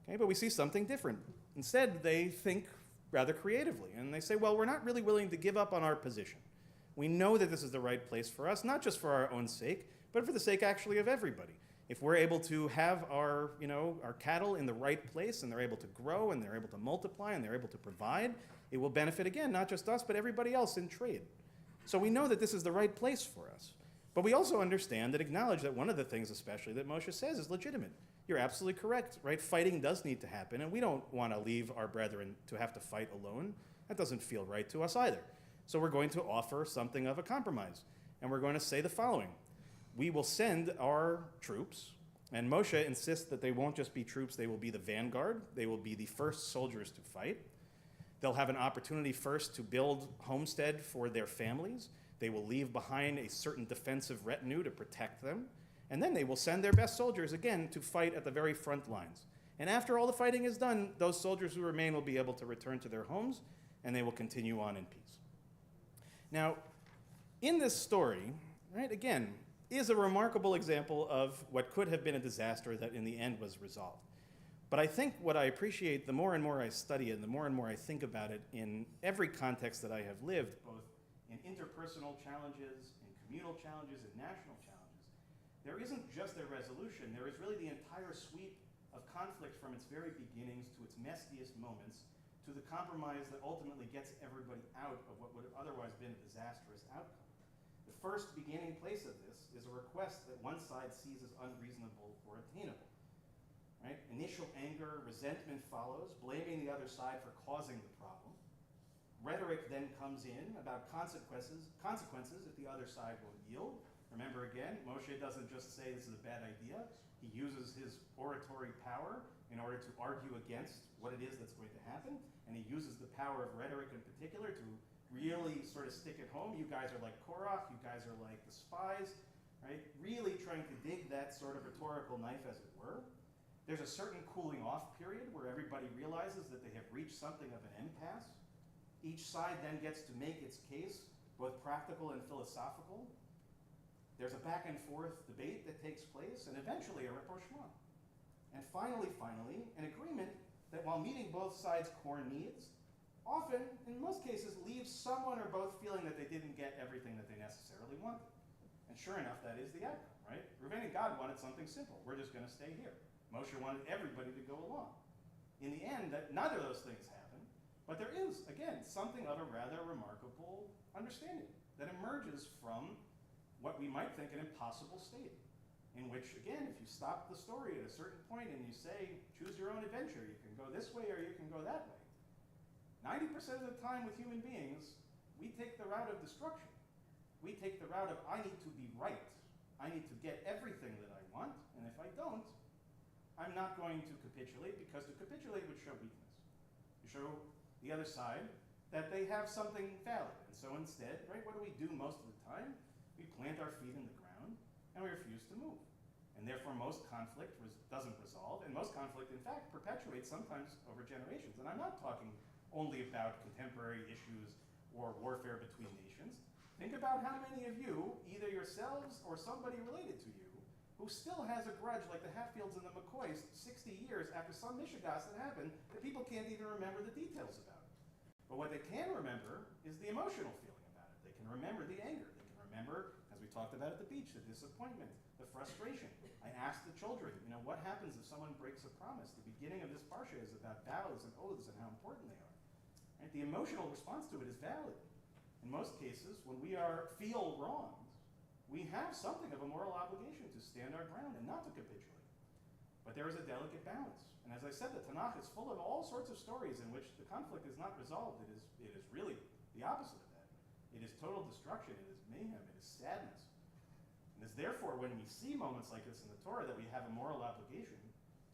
Okay, but we see something different. Instead, they think rather creatively, and they say, well, we're not really willing to give up on our position. We know that this is the right place for us, not just for our own sake, but for the sake actually of everybody. If we're able to have our cattle in the right place and they're able to grow and they're able to multiply and they're able to provide, it will benefit, again, not just us, but everybody else in trade. So we know that this is the right place for us. But we also understand and acknowledge that one of the things especially that Moshe says is legitimate. You're absolutely correct, right? Fighting does need to happen, and we don't want to leave our brethren to have to fight alone. That doesn't feel right to us either. So we're going to offer something of a compromise, and we're going to say the following. We will send our troops, and Moshe insists that they won't just be troops, they will be the vanguard. They will be the first soldiers to fight. They'll have an opportunity first to build homestead for their families. They will leave behind a certain defensive retinue to protect them. And then they will send their best soldiers, again, to fight at the very front lines. And after all the fighting is done, those soldiers who remain will be able to return to their homes, and they will continue on in peace. Now, in this story, right, again, is a remarkable example of what could have been a disaster that in the end was resolved. But I think what I appreciate, the more and more I study it, and the more and more I think about it in every context that I have lived, both in interpersonal challenges, in communal challenges, in national challenges, there isn't just a resolution, there is really the entire sweep of conflict from its very beginnings to its messiest moments to the compromise that ultimately gets everybody out of what would have otherwise been a disastrous outcome. The first beginning place of this is a request that one side sees as unreasonable or attainable. Right? Initial anger, resentment follows, blaming the other side for causing the problem. Rhetoric then comes in about consequences if the other side will yield. Remember again, Moshe doesn't just say this is a bad idea. He uses his oratory power in order to argue against what it is that's going to happen. And he uses the power of rhetoric in particular to really sort of stick it home. You guys are like Korach, you guys are like the spies, right? Really trying to dig that sort of rhetorical knife, as it were. There's a certain cooling off period where everybody realizes that they have reached something of an impasse. Each side then gets to make its case, both practical and philosophical. There's a back and forth debate that takes place, and eventually a rapprochement. And finally, an agreement that while meeting both sides' core needs, often, in most cases, leaves someone or both feeling that they didn't get everything that they necessarily wanted. And sure enough, that is the outcome, right? Reuven and Gad wanted something simple. We're just going to stay here. Moshe wanted everybody to go along. In the end, neither of those things happen, but there is, again, something of a rather remarkable understanding that emerges from what we might think an impossible state, in which, again, if you stop the story at a certain point and you say, choose your own adventure, you can go this way or you can go that way. 90% of the time with human beings, we take the route of destruction. We take the route of, I need to be right. I need to get everything that I want, and if I don't, I'm not going to capitulate, because to capitulate would show weakness. You show the other side that they have something valid. And so instead, right, what do we do most of the time? We plant our feet in the ground, and we refuse to move. And therefore, most conflict doesn't resolve, and most conflict, in fact, perpetuates sometimes over generations. And I'm not talking only about contemporary issues or warfare between nations. Think about how many of you, either yourselves or somebody related to you, who still has a grudge like the Hatfields and the McCoys 60 years after some mishigas that happened that people can't even remember the details about. But what they can remember is the emotional feeling about it. They can remember the anger. They can remember, as we talked about at the beach, the disappointment, the frustration. I asked the children, what happens if someone breaks a promise? The beginning of this parsha is about vows and oaths and how important they are. Right? The emotional response to it is valid. In most cases, when we feel wronged, we have something of a moral obligation to stand our ground and not to capitulate. But there is a delicate balance. And as I said, the Tanakh is full of all sorts of stories in which the conflict is not resolved. It is really the opposite of that. It is total destruction. It is mayhem. It is sadness. And it's therefore when we see moments like this in the Torah that we have a moral obligation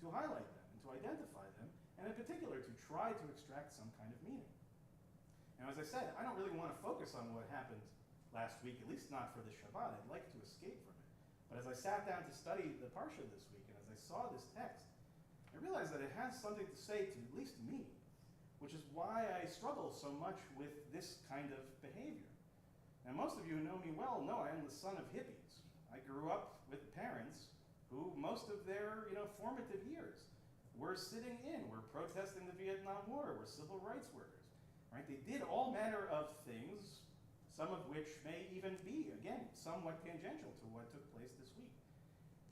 to highlight them and to identify them, and in particular to try to extract some kind of meaning. Now, as I said, I don't really want to focus on what happened last week, at least not for this Shabbat. I'd like to escape from it. But as I sat down to study the Parsha this week, and as I saw this text, I realized that it has something to say to at least me, which is why I struggle so much with this kind of behavior. Now, most of you who know me well know I am the son of hippies. I grew up with parents who, most of their formative years, were sitting in, were protesting the Vietnam War, were civil rights workers. Right? They did all manner of things, some of which may even be, again, somewhat tangential to what took place this week.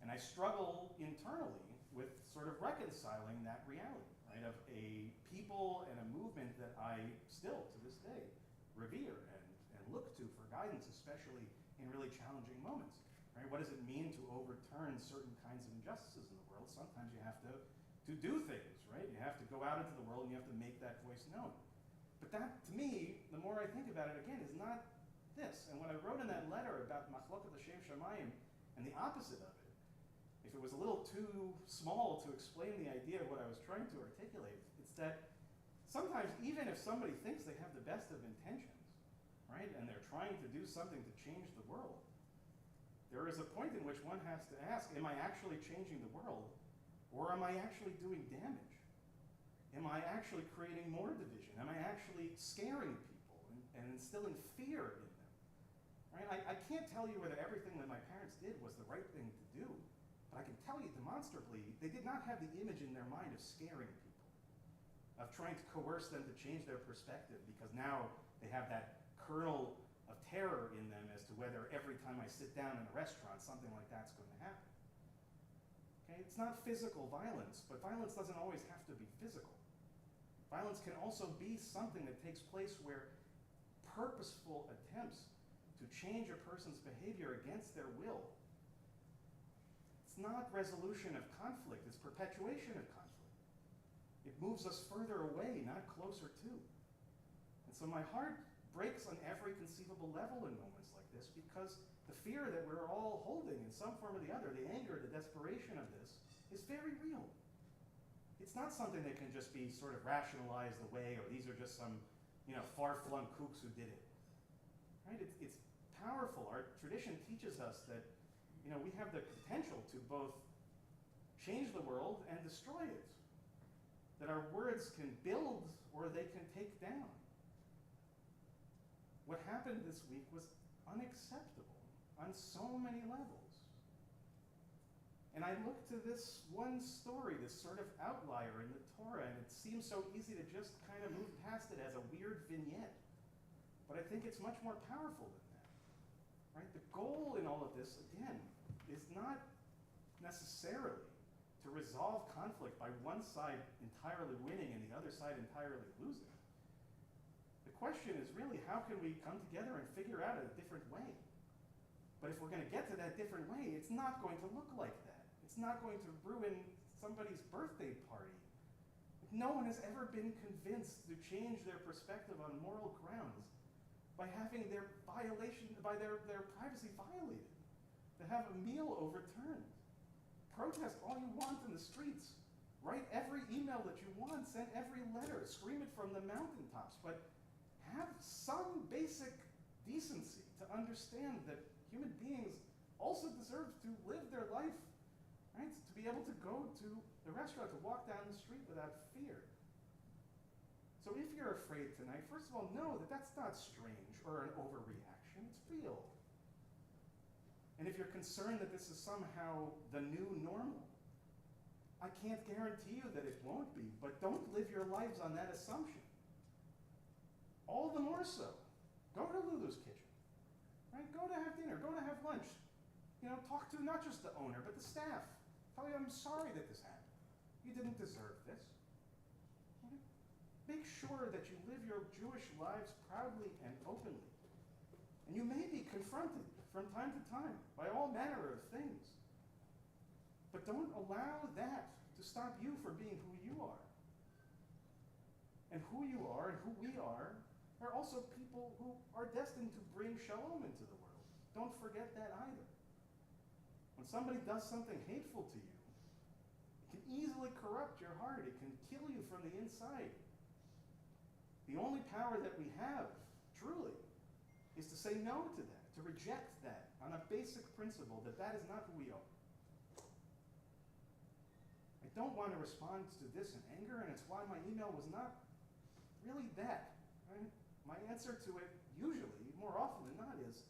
And I struggle internally with sort of reconciling that reality, right, of a people and a movement that I still, to this day, revere and look to for guidance, especially in really challenging moments. Right? What does it mean to overturn certain kinds of injustices in the world? Sometimes you have to do things, right? You have to go out into the world and you have to make that voice known. But that, to me, the more I think about it again, is not this. And when I wrote in that letter about Machloket L'Shem Shamayim and the opposite of it, if it was a little too small to explain the idea of what I was trying to articulate, it's that sometimes even if somebody thinks they have the best of intentions, right, and they're trying to do something to change the world, there is a point in which one has to ask, am I actually changing the world, or am I actually doing damage? Am I actually creating more division? Am I actually scaring people and instilling fear in them? Right? I can't tell you whether everything that my parents did was the right thing to do, but I can tell you demonstrably, they did not have the image in their mind of scaring people, of trying to coerce them to change their perspective, because now they have that kernel of terror in them as to whether every time I sit down in a restaurant, something like that's going to happen. Okay? It's not physical violence, but violence doesn't always have to be physical. Violence can also be something that takes place where purposeful attempts to change a person's behavior against their will. It's not resolution of conflict, it's perpetuation of conflict. It moves us further away, not closer to. And so my heart breaks on every conceivable level in moments like this, because the fear that we're all holding in some form or the other, the anger, the desperation of this, is very real. It's not something that can just be sort of rationalized away, or these are just some far-flung kooks who did it. Right? It's powerful. Our tradition teaches us that we have the potential to both change the world and destroy it. That our words can build or they can take down. What happened this week was unacceptable on so many levels. And I look to this one story, this sort of outlier in the Torah, and it seems so easy to just kind of move past it as a weird vignette. But I think it's much more powerful than that. Right? The goal in all of this, again, is not necessarily to resolve conflict by one side entirely winning and the other side entirely losing. The question is really, how can we come together and figure out a different way? But if we're going to get to that different way, it's not going to look like that. It's not going to ruin somebody's birthday party. No one has ever been convinced to change their perspective on moral grounds by having their privacy violated, to have a meal overturned. Protest all you want in the streets. Write every email that you want, send every letter, scream it from the mountaintops, but have some basic decency to understand that human beings also deserve to live their life, right? To be able to go to the restaurant, to walk down the street without fear. So if you're afraid tonight, first of all, know that that's not strange or an overreaction. It's real. And if you're concerned that this is somehow the new normal, I can't guarantee you that it won't be, but don't live your lives on that assumption. All the more so. Go to Lulu's Kitchen, right? Go to have dinner, go to have lunch. You know, talk to not just the owner, but the staff. Tell them, I'm sorry that this happened. You didn't deserve this. Right? Make sure that you live your Jewish lives proudly and openly. And you may be confronted from time to time by all manner of things. But don't allow that to stop you from being who you are. And who you are and who we are also people who are destined to bring shalom into the world. Don't forget that either. When somebody does something hateful to you, it can easily corrupt your heart. It can kill you from the inside. The only power that we have, truly, is to say no to that, to reject that on a basic principle that that is not who we are. I don't want to respond to this in anger, and it's why my email was not really that. Right? My answer to it, usually, more often than not, is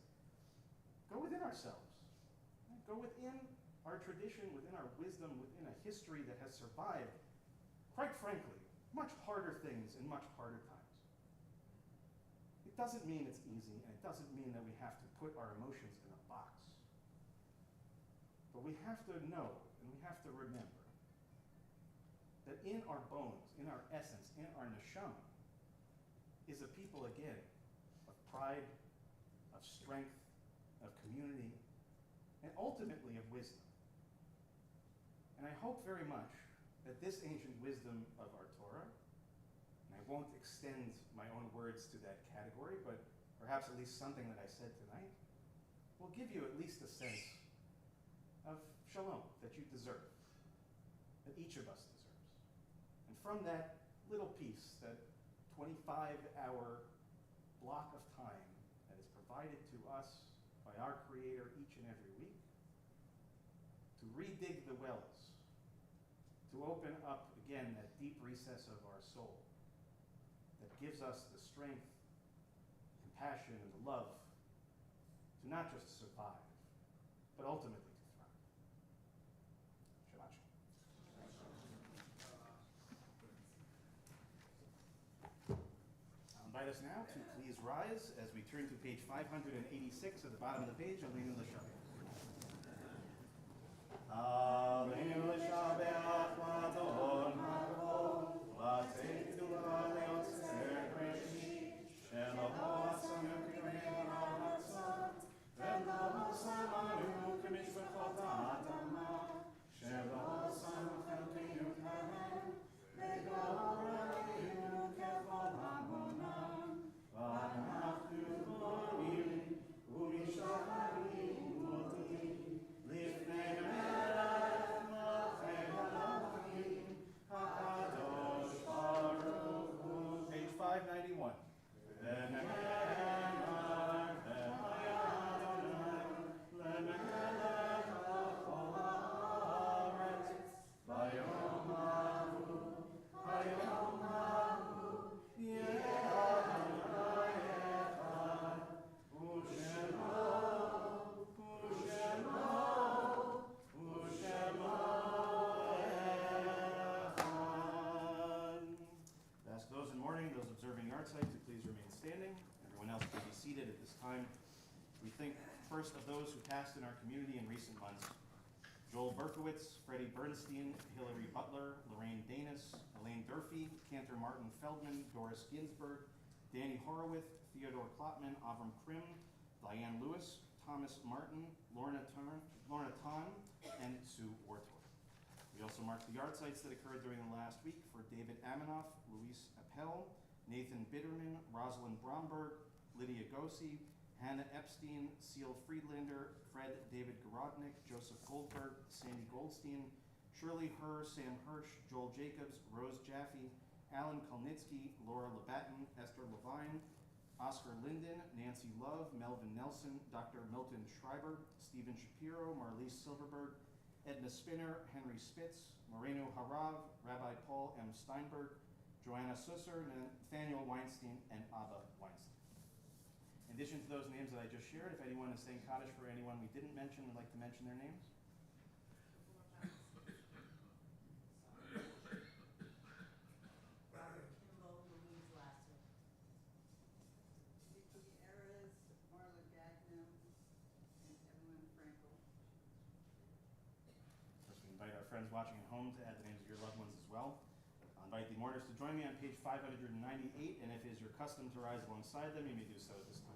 go within ourselves. Right? Go within our tradition, within our wisdom, within a history that has survived, quite frankly, much harder things in much harder times. It doesn't mean it's easy, and it doesn't mean that we have to put our emotions in a box. But we have to know, and we have to remember, that in our bones, in our essence, in our neshama, is a people, again, of pride, of strength, of community, and ultimately of wisdom. And I hope very much that this ancient wisdom of our Torah, and I won't extend my own words to that category, but perhaps at least something that I said tonight, will give you at least a sense of shalom that you deserve, that each of us deserves. And from that little piece, that 25-hour block of time that is provided to us by our Creator each and every week, to redig the wells, to open up again that deep recess of our soul that gives us the strength, compassion, and the love to not just survive, but ultimately to thrive. Shabbat shalom. I'll invite us now to please rise as we turn to page 586 at the bottom of the page, Aleinu L'Shabbat. Aleinu L'Shabbat, L'Adon Ha'ol, L'Ateitu L'Aleotzer Breshit, Sheloho Asanu K'Rein Ha'atzot, Ve'lo Samanu K'Mitzvachot Ha'adamah, Sheloho Sanu Chelkeinu Kahem, Ve'goraleinu K'chol Hamonam, V'anachnu Bonim, U'mishacharim U'odim, Lifnei Melech Malchei Elohim, HaKadosh Baruch Hu. Page 591. Ask those in mourning, those observing yard site, to please remain standing. Everyone else can be seated at this time. We think first of those who passed in our community in recent months: Joel Berkowitz, Freddie Bernstein, Hillary Butler, Lorraine Danis, Elaine Durfee, Cantor Martin Feldman, Doris Ginsburg, Danny Horowitz, Theodore Klotman, Avram Krim, Diane Lewis, Thomas Martin, Lorna Tan, and Sue Ortor. We also marked the yard sites that occurred during the last week for David Amanoff, Luis Appel, Nathan Bitterman, Rosalind Bromberg, Lydia Gossi, Hannah Epstein, Seal Friedlander, Fred David Gorodnik, Joseph Goldberg, Sandy Goldstein, Shirley Herr, Sam Hirsch, Joel Jacobs, Rose Jaffe, Alan Kolnitsky, Laura Labatten, Esther Levine, Oscar Linden, Nancy Love, Melvin Nelson, Dr. Milton Schreiber, Stephen Shapiro, Marlise Silverberg, Edna Spinner, Henry Spitz, Moreno Harav, Rabbi Paul M. Steinberg, Joanna Susser, Nathaniel Weinstein, and Abba Weinstein. And In addition to those names that I just shared, if anyone is saying Kaddish for anyone we didn't mention, would like to mention their names? Robert Kimball, Louise Lasser. Vicky Erez, Marla Gagnon, and Evelyn Frankel. Of course, we invite our friends watching at home to add the names of your loved ones as well. I'll invite the mourners to join me on page 598, and if it is your custom to rise alongside them, you may do so at this time.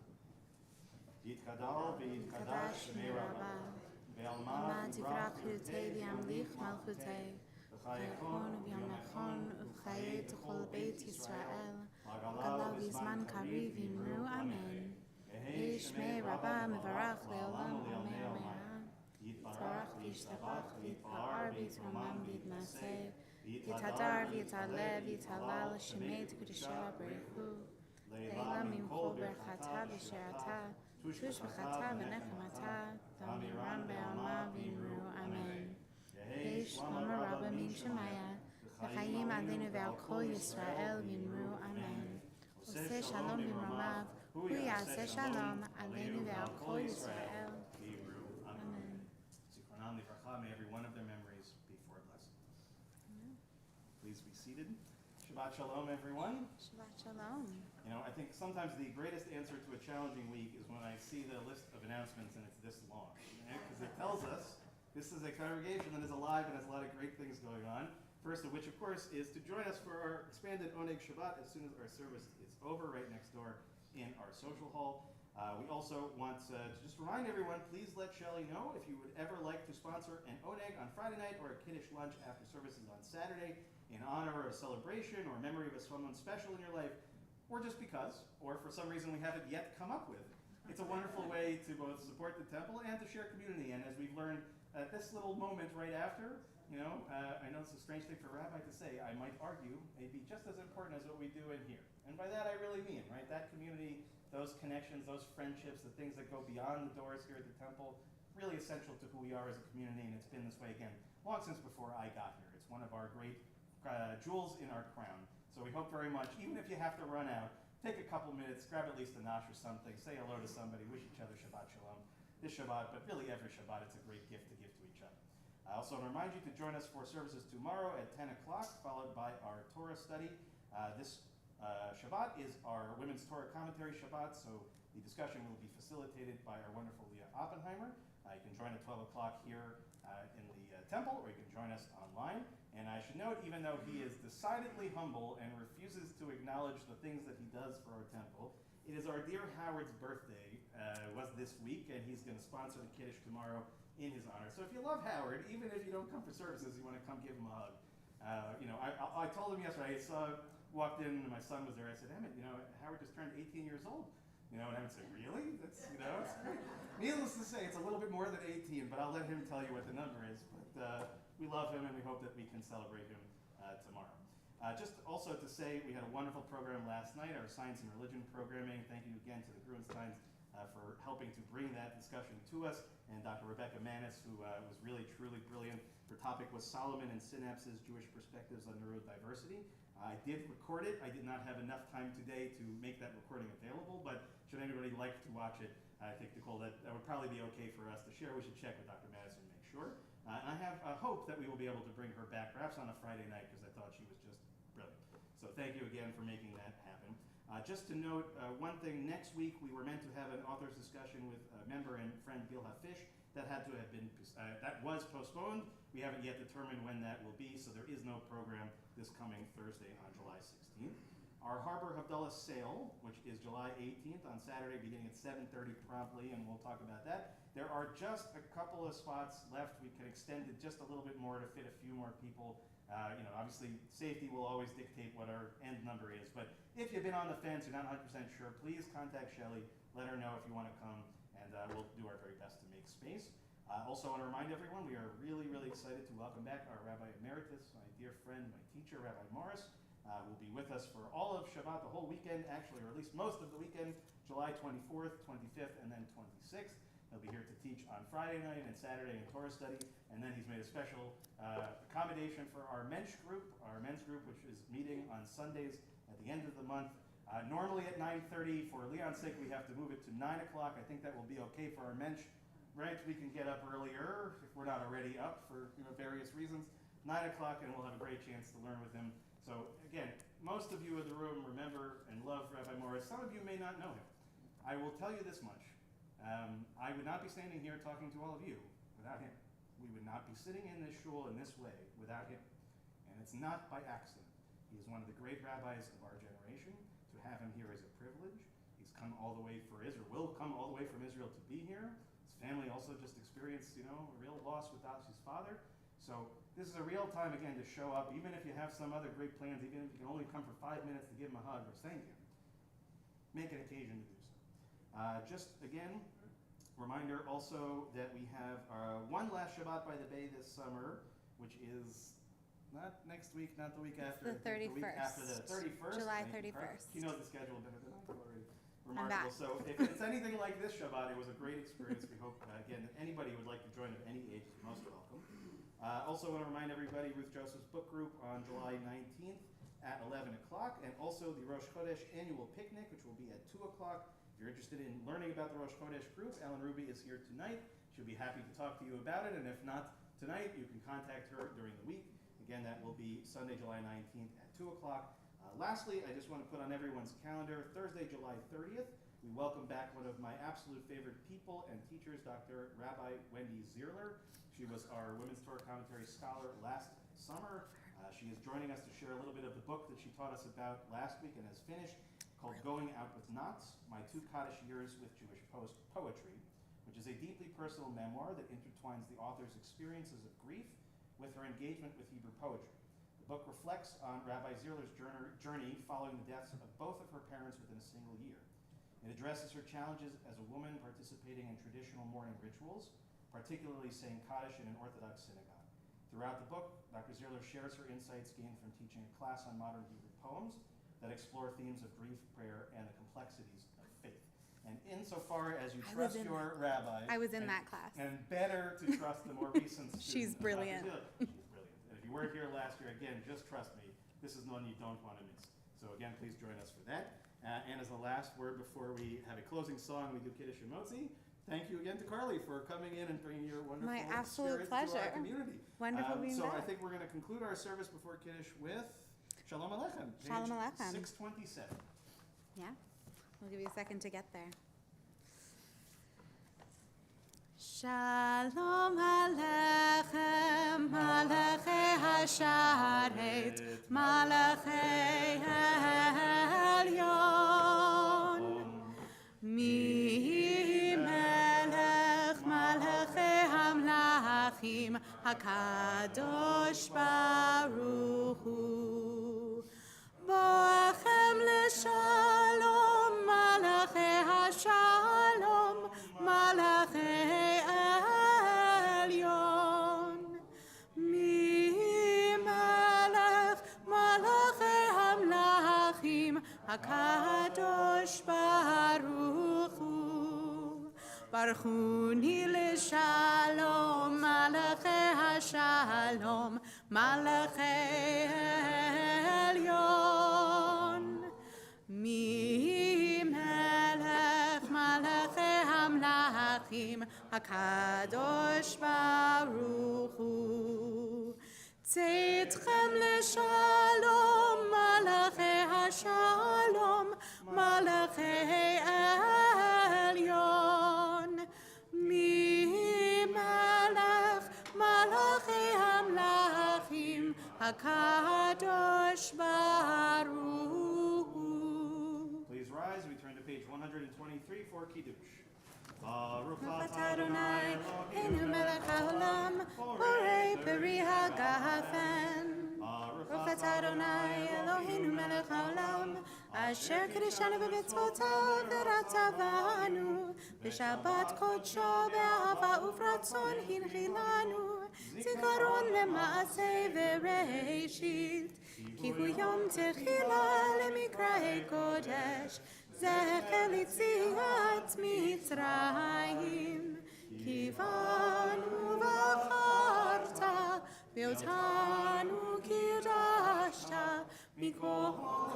Yitkadal v'yitkadash shemei Rabbah, ve'alma tivrach chilutei v'yamlich malchutei, v'chayekon v'yamechon v'chayei t'chol beit Yisrael, v'galav v'zman kariv v'imru amen. V'hei shemei Rabbah mevarach le'olam amen. Yitzarach v'yishtabach v'yitpa'ar v'yitromam v'yitnaseh, v'yitadar v'yitalev v'yitalal shemei t'kudeshah b'rechu, le'ela mimchol berchata v'sherata, tush v'chata v'nechemata, d'amiram be'alma v'imru amen. Yehi shlomo Rabbah min Shemaya, v'chayim aleinu ve'al kol Yisrael v'imru amen. Oseh shalom b'mromav, hu ya'aseh shalom aleinu ve'al kol Yisrael v'imru amen. Zichronam livracha, may every one of their memories be for a blessing. Please be seated. Shabbat shalom, everyone. Shabbat shalom. You know, I think sometimes the greatest answer to a challenging week is when I see the list of announcements and it's this long. Because it tells us this is a congregation that is alive and has a lot of great things going on. First of which, of course, is to join us for our expanded Oneg Shabbat as soon as our service is over right next door in our social hall. We also want to just remind everyone, please let Shelley know if you would ever like to sponsor an Oneg on Friday night or a Kiddush lunch after services on Saturday in honor of a celebration or memory of someone special in your life, or just because, or for some reason we haven't yet come up with. It's a wonderful way to both support the temple and to share community. And as we've learned at this little moment right after, I know it's a strange thing for a rabbi to say, I might argue, may be just as important as what we do in here. And by that I really mean, right? That community, those connections, those friendships, the things that go beyond the doors here at the temple, really essential to who we are as a community, and it's been this way again, long since before I got here. It's one of our great jewels in our crown. So we hope very much, even if you have to run out, take a couple minutes, grab at least a nosh or something, say hello to somebody, wish each other Shabbat Shalom this Shabbat, but really every Shabbat, it's a great gift to give to each other. I also want to remind you to join us for services tomorrow at 10 o'clock, followed by our Torah study. This Shabbat is our Women's Torah Commentary Shabbat, so the discussion will be facilitated by our wonderful Leah Oppenheimer. You can join at 12 o'clock here in the temple, or you can join us online. And I should note, even though he is decidedly humble and refuses to acknowledge the things that he does for our temple, it is our dear Howard's birthday, was this week, and he's going to sponsor the Kiddush tomorrow in his honor. So if you love Howard, even if you don't come for services, you want to come give him a hug. I told him yesterday, I walked in and my son was there. I said, Emmett, Howard just turned 18 years old. And Emmett said, really? That's, it's great. Needless to say, it's a little bit more than 18, but I'll let him tell you what the number is. But we love him and we hope that we can celebrate him tomorrow. Just also to say, we had a wonderful program last night, our Science and Religion programming. Thank you again to the Gruensteins for helping to bring that discussion to us, and Dr. Rebecca Manis, who was really, truly brilliant. Her topic was Solomon and Synapses, Jewish Perspectives on Neurodiversity. I did record it. I did not have enough time today to make that recording available, but should anybody like to watch it, I think, Nicole, that would probably be okay for us to share. We should check with Dr. Madison and make sure. I have hope that we will be able to bring her back, perhaps on a Friday night, because I thought she was just brilliant. So thank you again for making that happen. Just to note one thing, next week we were meant to have an author's discussion with member and friend Gilha Fish. That had to have been, that was postponed. We haven't yet determined when that will be, so there is no program this coming Thursday on July 16th. Our Harbor Havdalah sale, which is July 18th on Saturday, beginning at 7:30 promptly, and we'll talk about that. There are just a couple of spots left. We can extend it just a little bit more to fit a few more people. Obviously safety will always dictate what our end number is, but if you've been on the fence, you're not 100% sure, please contact Shelley, let her know if you want to come, and we'll do our very best to make space. Also want to remind everyone, we are really, really excited to welcome back our Rabbi Emeritus, my dear friend, my teacher, Rabbi Morris. Will be with us for all of Shabbat, the whole weekend, actually, or at least most of the weekend, July 24th, 25th, and then 26th. He'll be here to teach on Friday night and Saturday in Torah study, and then he's made a special accommodation for our men's group, which is meeting on Sundays at the end of the month. Normally at 9:30, for Leon's sake, we have to move it to 9 o'clock. I think that will be okay for our mensch. Right, we can get up earlier if we're not already up for various reasons. 9 o'clock, and we'll have a great chance to learn with him. So again, most of you in the room remember and love Rabbi Morris. Some of you may not know him. I will tell you this much. I would not be standing here talking to all of you without him. We would not be sitting in this shul in this way without him. And it's not by accident. He is one of the great rabbis of our generation. To have him here is a privilege. He's come all the way for Israel, will come all the way from Israel to be here. His family also just experienced, a real loss without his father. So this is a real time, again, to show up, even if you have some other great plans, even if you can only come for 5 minutes to give him a hug or thank him. Make an occasion to do so. Just again, reminder also that we have one last Shabbat by the Bay this summer, which is not next week, not the week after. The 31st. The week after the 31st. July Thank you, Carl. 31st. She knows the schedule better than I do already. I'm back. Remarkable. So if it's anything like this Shabbat, it was a great experience. We hope, again, that anybody who would like to join at any age is most welcome. Also want to remind everybody, Ruth Joseph's book group on July 19th at 11 o'clock, and also the Rosh Chodesh annual picnic, which will be at 2 o'clock. If you're interested in learning about the Rosh Chodesh group, Ellen Ruby is here tonight. She'll be happy to talk to you about it, and if not tonight, you can contact her during the week. Again, that will be Sunday, July 19th at 2 o'clock. Lastly, I just want to put on everyone's calendar, Thursday, July 30th, we welcome back one of my absolute favorite people and teachers, Dr. Rabbi Wendy Zierler. She was our Women's Torah Commentary scholar last summer. She is joining us to share a little bit of the book that she taught us about last week and has finished, called Going Out with Knots, My 2 Kaddish Years with Jewish Poetry, which is a deeply personal memoir that intertwines the author's experiences of grief with her engagement with Hebrew poetry. The book reflects on Rabbi Zierler's journey following the deaths of both of her parents within a single year. It addresses her challenges as a woman participating in traditional mourning rituals, particularly saying Kaddish in an Orthodox synagogue. Throughout the book, Dr. Zierler shares her insights gained from teaching a class on modern Hebrew poems that explore themes of grief, prayer, and the complexities of faith. And insofar as you trust your rabbi, I was in that class. And better to trust the more recent student. She's brilliant. She's brilliant. And if you weren't here last year, again, just trust me, this is one you don't want to miss. So again, please join us for that. And as a last word before we have a closing song, we do Kiddush and Motzi. Thank you again to Carly for coming in and bringing your wonderful My absolute spirit to our pleasure. community. Wonderful being So I back. think we're going to conclude our service before Kiddush with Shalom Aleichem, page Shalom Aleichem. 627. Yeah, we'll give you a second to get there. Shalom Aleichem, Malachei Hasharet, Malachei Elyon. Mi Melech Malachei Hamlachim, HaKadosh Baruch Hu. Boachem leshalom, Malachei Hashalom, Malachei Elyon. Mi Melech Malachei Hamlachim, HaKadosh Baruch Hu. Baruchuni leshalom, Malachei Hashalom, Malachei Elyon. Mi Melech Malachei Hamlachim, HaKadosh Baruch Hu. Tzedchem leshalom, Malachei Hashalom, Malachei Elyon. Mi Melech Malachei Hamlachim, HaKadosh Baruch Hu. Please rise. We turn to page 123 for Kiddush. Baruch Atah Adonai, Eloheinu melech haolam, borei peri hagafen. Baruch atah Adonai, Eloheinu melech haolam, asher kiddushanu b'mitzvotav v'ratzavanu, b'shabbat kodsho be'ahava uvratzon hinchilanu, zikaron lema'aseh v'reishit, ki hu yom techila lemikra'ei kodesh, זכר ליציאת מצרים, כיוונו בחרת, ואותנו קידשת מכל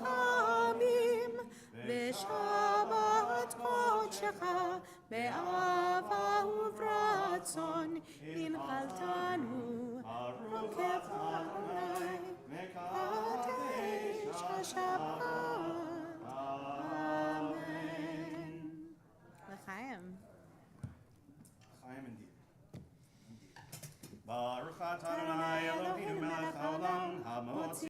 העמים, ושבת קודשך באהבה וברצון הנחלתנו עוקב אדוני קדש השבת אמן. לחיים. Chaim indeed. Baruch atah Adonai Eloheinu